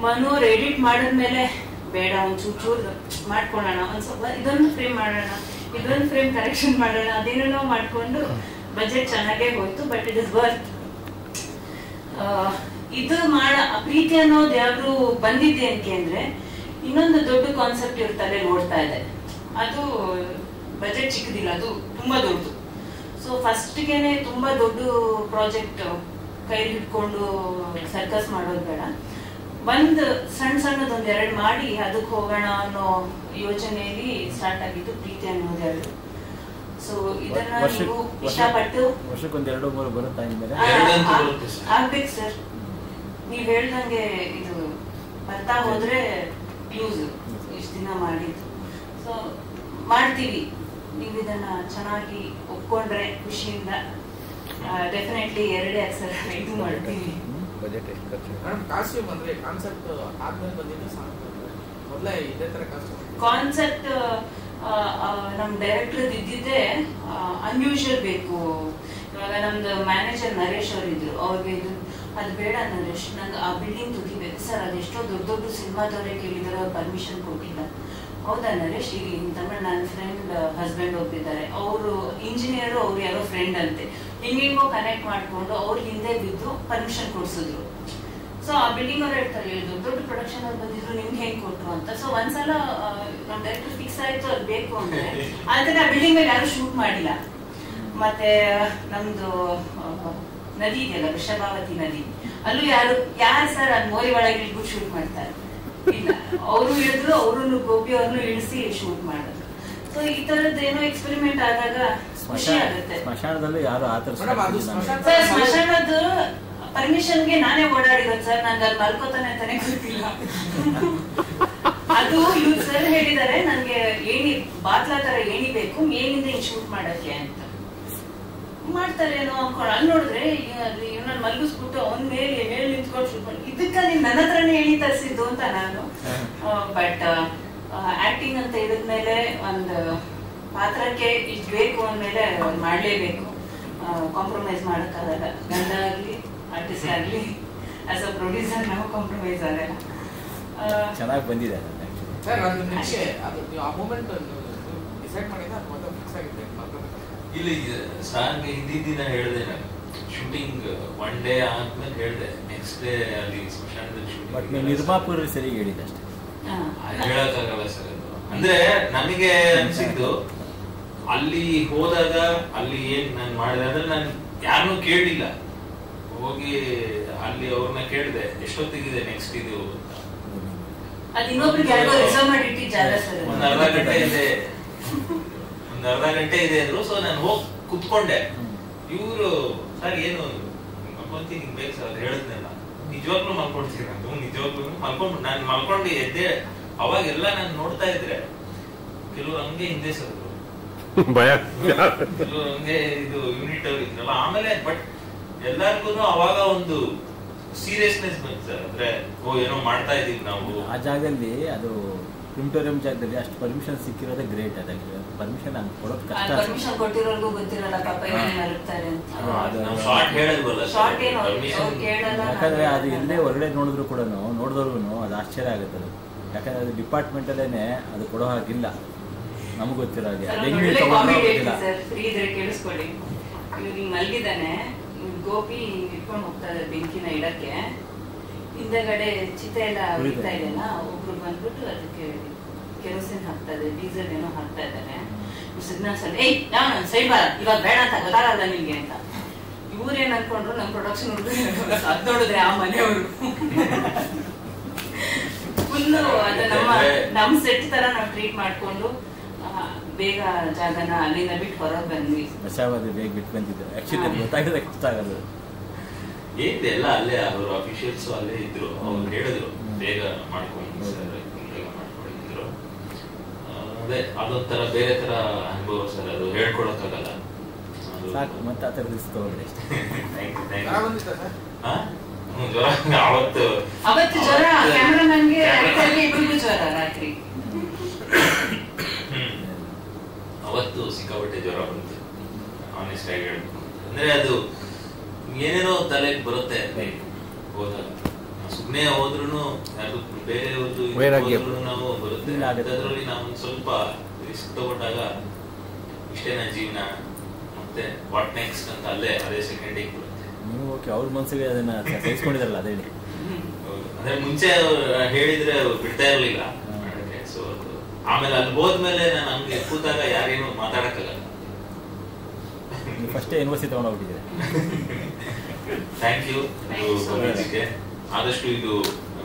ಮನು ಎಡಿಟ್ ಮಾಡಿದ್ಮೇಲೆ ಬೇಡ ಒಂದ್ ಚೂರು ಮಾಡ್ಕೊಳ್ಳೋಣ, ಒಂದ್ ಸ್ವಲ್ಪ ಇದೊಂದು ಫ್ರೇಮ್ ಮಾಡೋಣ, ಇದೊಂದು ಫ್ರೇಮ್ ಕರೆಕ್ಷನ್ ಮಾಡೋಣ, ಅದೇನೋ ಮಾಡ್ಕೊಂಡು ಬಜೆಟ್ ಚೆನ್ನಾಗೇ ಹೋಯ್ತು. But it is worth. ಇದು ಪ್ರೀತಿ ಅನ್ನೋದು ಯಾವ್ದು ಬಂದಿದೆ ಅಂದ್ರೆ ಇನ್ನೊಂದು ದೊಡ್ಡ ಕಾನ್ಸೆಪ್ಟ್ ಇರ್ತಾರೆ ನೋಡ್ತಾ ಇದೆ. ಅದು ಬಜೆಟ್ ಚಿಕ್ಕದಿಲ್ಲ, ಅದು ತುಂಬಾ ದೊಡ್ಡದು. ಸೊ ಫಸ್ಟ್ಗೆನೆ ತುಂಬಾ ದೊಡ್ಡ ಪ್ರಾಜೆಕ್ಟ್ ಕೈ ಹಿಡ್ಕೊಂಡು ಸರ್ಕಸ್ ಮಾಡೋದು ಬೇಡ. ಸಣ್ಣದೊಂದ್ 2 ಮಾಡಿ ಅದಕ್ಕೆ ಹೋಗೋಣ ಅನ್ನೋ ಯೋಚನೆಯಲ್ಲಿ ಸ್ಟಾರ್ಟ್ ಆಗಿದ್ದು ಪ್ರೀತಿ ಅನ್ನೋದು 2. ಸೊ ಇದನ್ನ ನೀವು ಇಷ್ಟಪಟ್ಟು ವರ್ಷಕ್ಕೊಂದ್ 2-3 ಬರುತ್ತಾ? ಆಗ್ಬೇಕು ಸರ್. ನೀವ್ ಹೇಳ್ದಂಗೆ ಇದು ಬರ್ತಾ ಹೋದ್ರೆ ಯೂಸ್ ಇಷ್ಟ ದಿನ ಮಾಡಿದ್ದು. ಸೊ ಮಾಡ್ತೀವಿ. ನೀವು ಇದನ್ನ ಚೆನ್ನಾಗಿ ಒಪ್ಕೊಂಡ್ರೆ ಖುಷಿಯಿಂದ ಡೆಫಿನೆಟ್ಲಿ 2 ಅಕ್ಷರ ಇದು ಮಾಡ್ತೀವಿ. ಬಜೆಟ್ ಎಷ್ಟು ಖರ್ಚು? ಮೇಡಮ್ ಕಾಸ್ಟ್ಯೂಮ್ ಅಂದ್ರೆ ಕಾನ್ಸೆಪ್ಟ್ ಆದ್ಮೇಲೆ ಬಂದಿದ್ದು ಮೊದಲೇ ಇದೇ ತರ ಕಾನ್ಸೆಪ್ಟ್ ನಮ್ ಡೈರೆಕ್ಟರ್ ಇದ್ದಿದ್ದೆ ಅನ್ಯೂಶುವಲ್ ಬೇಕು. ಇವಾಗ ನಮ್ದು ಮ್ಯಾನೇಜರ್ ನರೇಶ್ ಅವ್ರು ಇದ್ರು, ಅವ್ರಿಗೆ ಇದು ಅದು ಬೇಡ ನರೇಶ್, ನಂಗೆ ಆ ಬಿಲ್ಡಿಂಗ್ ತುಗಿಬೇಕು ಸರ್, ಅದೆಷ್ಟೋ ದೊಡ್ಡ ಸಿನಿಮಾದವರೇ ಕೇಳಿದಾರೆ, ಅವ್ರು ಪರ್ಮಿಷನ್ ಕೊಟ್ಟಿಲ್ಲ. ಹೌದಾ ನರೇಶ್, ಈಗ ತಮಿಳ್ ನನ್ನ ಫ್ರೆಂಡ್ ಹಸ್ಬೆಂಡ್ ಒಬ್ಬಿದ್ದಾರೆ, ಅವರು ಇಂಜಿನಿಯರ್, ಅವ್ರು ಯಾರೋ ಫ್ರೆಂಡ್ ಅಂತೆ, ಹಿಂಗೋ ಕನೆಕ್ಟ್ ಮಾಡ್ಕೊಂಡು ಅವ್ರ ಹಿಂದೆ ಬಿದ್ದು ಪರ್ಮಿಷನ್ ಕೊಡ್ಸಿದ್ರು. ಸೊ ಆ ಬಿಲ್ಡಿಂಗ್ ಅವ್ರು ಹೇಳ್ತಾರೆ, ದೊಡ್ಡ ಪ್ರೊಡಕ್ಷನ್ ಅವ್ರು ಬಂದಿದ್ರು, ನಿಮ್ಗೆ ಹೆಂಗ್ ಕೊಟ್ರು ಅಂತ. ಸೊ ಒಂದ್ಸಲ ನಮ್ ಡೈರೆಕ್ಟರ್ ಫಿಕ್ಸ್ ಆಯ್ತು ಅದು ಬೇಕು ಅಂದ್ರೆ, ಆದ್ರೆ ಆ ಬಿಲ್ಡಿಂಗ್ ಮೇಲೆ ಯಾರು ಶೂಟ್ ಮಾಡಿಲ್ಲ. ಮತ್ತೆ ನಮ್ದು ನದಿ ಇದೆಯಲ್ಲ, ವೃಷಭಾವತಿ ನದಿ, ಅಲ್ಲೂ ಯಾರು ಸರ್ ಅದು ಮೋರಿ ಒಳಗೆ ಇಳ್ಬಿಟ್ಟು ಶೂಟ್ ಮಾಡ್ತಾರೆ? ಇಲ್ಲ, ಅವರು ಇಳಿದ್ರು, ಅವ್ರನ್ನು ಗೋಪಿ ಅವ್ರನ್ನು ಇಳಿಸಿ ಶೂಟ್ ಮಾಡಿದ್ರು. ಸೊ ಈ ತರದ್ದು ಏನೋ ಎಕ್ಸ್ಪೆರಿಮೆಂಟ್ ಆದಾಗ ಖುಷಿ ಆಗುತ್ತೆ. ಸ್ಮಶಾನದಲ್ಲೂ ಯಾರು ಆತರ ಸರ್ ಸ್ಮಶಾನದ್ದು ಪರ್ಮಿಷನ್ಗೆ ನಾನೇ ಓಡಾಡಿರೋದು ಸರ್, ನಂಗೆ ಅಲ್ಲಿ ಮಲ್ಕೋತಾನೆ ಅಂತಾನೆ ಗೊತ್ತಿಲ್ಲ. ಅದು ಇವ್ರು ಸರ್ ಹೇಳಿದಾರೆ ನನ್ಗೆ ಬಾತ್ಲಾ ತರ ಏಣಿ ಬೇಕು ಮೇಲಿಂದ ಹಿಂಗ್ ಶೂಟ್ ಮಾಡಕ್ಕೆ ಅಂತ. ಮಾಡ್ತಾರೆ ಏನೋ ಅನ್ಕೊಂಡು ಅಲ್ಲಿ ನೋಡಿದ್ರೆ ಇವನ್ನ ಮಲ್ಗಿಸ್ಬಿಟ್ಟು ಅವನ್ ಮೇಲೆ ನಿಂತ್ಕೊಂಡು ಶೂಟ್ ಮಾಡಿ, ಇದಕ್ಕ ನೀನ್ ನನ್ನ ಹತ್ರನೇ ಹೇಳಿ ತರಿಸಿದ್ದು ಅಂತ ನಾನು. ಬಟ್ ಆಕ್ಟಿಂಗ್ ಅಂತ ಹೇಳಿದ್ಮೇಲೆ ಒಂದು ಪಾತ್ರಕ್ಕೆ ಇಷ್ಟು ಬೇಕು ಅಂದ್ಮೇಲೆ ಮಾಡ್ಲೇಬೇಕು, ಕಾಂಪ್ರಮೈಸ್ ಮಾಡಕ್ಕಾಗಲ್ಲ. ಗಂಡ ಆಗ್ಲಿ ಆರ್ಟಿಸ್ಟ್ ಆಗ್ಲಿ ಆಸ್ ಅ ಪ್ರೊಡ್ಯೂಸರ್ ನಾವು ಕಾಂಪ್ರಮೈಸ್ ಆಗಲ್ಲ. ಚೆನ್ನಾಗಿ ಬಂದಿದೆ ಸರ್. ಅದು ನಿಮಗೆ ಅದು ನೀವು ಆ ಮೂಮೆಂಟ್ ಡಿಸೈಡ್ ಮಾಡಿದ್ರೆ ಅದು ಮೊದಲು ಫಿಕ್ಸ್ ಆಗಿದೆ? ಇಲ್ಲಿ ಸಾರ್ಗೆ ಹಿಂದಿನ ದಿನ ಹೇಳಿದೆ ನಾನು, ಶೂಟಿಂಗ್ 1 ಡೇ ಆದ್ಮೇಲೆ ಹೇಳಿದೆ, ನೆಕ್ಸ್ಟ್ ಡೇ ಅಲ್ಲಿ ಸ್ಮಶಾನದಲ್ಲಿ ಶೂಟಿಂಗ್. ಬಟ್ ನೀವು ನಿರ್ಮಾಪುರ ಸರಿ ಹೇಳಿದೆ ಅಷ್ಟೇ, ಹೇಳಕ್ಕಾಗಲ್ಲ ಸರ್. ಅದು ಅಂದ್ರೆ ನನಗೆ ಅನ್ಸಿದ್ದು ಅಲ್ಲಿ ಹೋದಾಗ ಅಲ್ಲಿ ಏನ್ ನಾನು ಮಾಡಿದೆ ಅಂದ್ರೆ ನಾನು ಯಾರನ್ನೂ ಕೇಳಿಲ್ಲ, ಹೋಗಿ ಅಲ್ಲಿ ಅವ್ರನ್ನ ಕೇಳಿದೆ ಎಷ್ಟೊತ್ತಿಗಿದೆ ನೆಕ್ಸ್ಟ್ ಇದು ಅಂತ. ಒಂದ್ ಅರ್ಧ ಗಂಟೆ ಇದೆ ಅಂದ್ರು. ಸೊ ನಾನು ಹೋಗಿ ಕುತ್ಕೊಂಡೆ. ಇವ್ರು ಸರ್ ಏನು ಮಲ್ಕೊಂತೀನಿ ಬೇಕು ಸರ್, ಅದು ಹೇಳಿದ್ನಲ್ಲ, ನಿಜವಾಗ್ಲೂ ಮಲ್ಕೊಡ್ತೀನಿ ನಾನು, ನಿಜವಾಗ್ಲೂ ನಾನು ಮಲ್ಕೊಂಡು ಎದ್ದೆ. ಅವಾಗೆಲ್ಲ ನಾನು ನೋಡ್ತಾ ಇದ್ರೆ ಕೆಲವ್ರು ಹಂಗೆ ಹಿಂದೆ ಸರ್, ಕೆಲವ್ರು ಹಂಗೆ ಇದು ಯೂನಿಟ್ ಅವ್ರು ಇದ್ರಲ್ಲ. ಆಮೇಲೆ ಬಟ್ ಎಲ್ಲರಿಗೂ ಅವಾಗ ಒಂದು ಸೀರಿಯಸ್ನೆಸ್ ಬಂತು ಸರ್, ಅಂದ್ರೆ ಏನೋ ಮಾಡ್ತಾ ಇದೀವಿ ನಾವು. ಆ ಜಾಗದಲ್ಲಿ ಅದು ಕ್ರಿಮಿಟೋರಿಯಂ ಜಾಗದಲ್ಲಿ ಅಷ್ಟು ಪರ್ಮಿಷನ್ ಸಿಕ್ಕಿರೋದೇ ಗ್ರೇಟ್. ಅದಕ್ಕೆ ಪರ್ಮಿಷನ್ ಹಂಗೆ ಕೊಡೋದು ಕಷ್ಟ. ಪರ್ಮಿಷನ್ ಕೊಟ್ಟಿರೋರ್ಗೂ ಗೊತ್ತಿರಲ್ಲ ಪಾಪ ಏನೇನು ಮರುತ್ತಾರೆ ಅಂತ. ಯಾಕಂದ್ರೆ ಅದು ಇಲ್ಲದೆ ಹೊರಗಡೆ ನೋಡಿದ್ರು ಕೂಡ ನೋಡಿದವ್ರಿಗೂ ಅದು ಆಶ್ಚರ್ಯ ಆಗುತ್ತೆ. ಅದು ಯಾಕಂದ್ರೆ ಅದು ಡಿಪಾರ್ಟ್ಮೆಂಟ್ ಅಲ್ಲೇನೆ ಅದು ಕೊಡೋ ಹಾಗಿಲ್ಲ, ನಮ್ಗೆ ಗೊತ್ತಿರೋ ಹಾಗೆ. ಕೇಳಿಸ್ಕೊಳ್ಳಿ, ಇವ್ರು ಹಿಂಗ್ ಮಲ್ಗಿದ್ದಾನೆ, ಗೋಪಿ ಇಟ್ಕೊಂಡು ಹೋಗ್ತಾರೆ ಬೆಂಕಿನ ಇಡಕ್ಕೆ. ಹಿಂದಗಡೆ ಚಿತೆ ಎಲ್ಲ ಉಳಿತಾ ಇದೆಯಲ್ಲ, ಒಬ್ರು ಬಂದ್ಬಿಟ್ಟು ಅದಕ್ಕೆ ಕೆರೋಸಿನ್ ಹಾಕ್ತಾ ಇದೆ, ಡೀಸೆಲ್ ಏನೋ ಹಾಕ್ತಾ ಇದ್ದಾರೆ. ಸಿಗ್ನಲ್ ಸರ್ ಯಾವ ನನ್ ಸೈಡ್ ಬರ, ಇವಾಗ ಬೇಡ ಅಂತ ಗೊತ್ತಾಗಲ್ಲ ನಿಮ್ಗೆ ಅಂತ. ಇವ್ರೇನ್ ಅನ್ಕೊಂಡ್ರು ನಮ್ ಪ್ರೊಡಕ್ಷನ್ ಹುಡುಗ ಅದ್ ನೋಡಿದ್ರೆ ಆ ಮನೆಯವರು ಫುಲ್ಲು ಅದ ನಮ್ ಸೆಟ್ ತರ ನಾವ್ ಟ್ರೀಟ್ ಮಾಡ್ಕೊಂಡು ಬೇಗ ಜಾಗನ ಅಲ್ಲಿಂದ ಬಿಟ್ಟು ಹೊರಗೆ ಬಂದ್ವಿ. ಬೇಗ ಬಿಟ್ಟು ಬಂದಿದ್ದು ಆಕ್ಚುಲಿ ಗೊತ್ತಾಗದೆ ಕಷ್ಟ ಆಗೋದು. ಏನಿದೆ ಅಲ್ಲೇ ಅವರು ಅಫಿಷಿಯಲ್ಸ್ ಅಲ್ಲೇ ಇದ್ರು, ಅವ್ರು ಹೇಳಿದ್ರು ಬೇಗ ಮಾಡ್ಕೊಂಡು ಸರ್, ಬೇಗ ಮಾಡ್ಕೊಂಡಿದ್ರು. ಅದೇ ಅದೊಂಥರ ಬೇರೆ ತರ ಅನುಭವ ಸರ್, ಅದು ಹೇಳ್ಕೊಳಕ್ಕಾಗಲ್ಲ. ಸಾಕು ಮತ್ತೆ ಆ ಥರದ್ದು ತಗೊಂಡ್ರೆ ಅವತ್ತು ಜ್ವರ ಕ್ಯಾಮ್ರಾಮನ್ಗೆ ಇಬ್ಬರಿಗೂ ಜ್ವರ ರಾತ್ರಿ. ಅವತ್ತು ಸಿಕ್ಕಾಪಟ್ಟೆ ಜ್ವರ ಬಂತು, ಆನೆಸ್ಟ್ ಆಗಿ ಹೇಳ್ಬೇಕು ಅಂದ್ರೆ. ಅದು ಏನೇನೋ ತಲೆಗೆ ಬರುತ್ತೆ ಹೋದಾಗ, ಸುಮ್ಮನೆ ಹೋದ್ರು ಯಾರು ಬೇರೆಯವ್ರದ್ದು ನಾವು ಬರುತ್ತೆ. ಅದರಲ್ಲಿ ನಾವು ಸ್ವಲ್ಪ ರಿಸ್ಕ್ ತಗೊಂಡಾಗ ಇಷ್ಟೇನ ಜೀವನ, ಮತ್ತೆ ವಾಟ್ ನೆಕ್ಸ್ಟ್ ಅಂತ ಅಲ್ಲೇ ಅದೇ ಸೆಕೆಂಡಿಗೆ ಬರುತ್ತೆ. ನೀವು ಓಕೆ ಅವ್ರ ಮನಸ್ಸಿಗೆ ಅದನ್ನ ಸಹಿಸ್ಕೊಂಡಿದ್ರಲ್ಲ, ಅದೇ ಅಂದ್ರೆ ಮುಂಚೆ ಹೇಳಿದ್ರೆ ಬಿಡ್ತಾ ಇರ್ಲಿಲ್ಲ. ಸೊ ಆಮೇಲೆ ಅಲ್ಲಿ ಹೋದ್ಮೇಲೆ ನಾನು ಹಂಗೆ ಕೂತಾಗ ಯಾರೇನು ಮಾತಾಡಕ್ಕಾಗಲ್ಲ. ಫಸ್ಟ್ ಯೂನಿವರ್ಸಿಟಿ ತಗೊಂಡೋಗ್ಬಿಟ್ಟಿದೆ. Thank you. ಆದಷ್ಟು ಇದು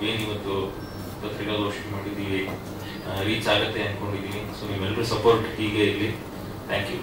ಏನಿವತ್ತು ಪತ್ರಿಕಾಗೋಷ್ಠಿ ಮಾಡಿದ್ದೀವಿ ರೀಚ್ ಆಗುತ್ತೆ ಅನ್ಕೊಂಡಿದೀನಿ. ಸೊ ನೀವೆಲ್ಲರೂ ಸಪೋರ್ಟ್ ಹೀಗೆ ಇರಲಿ. Thank you.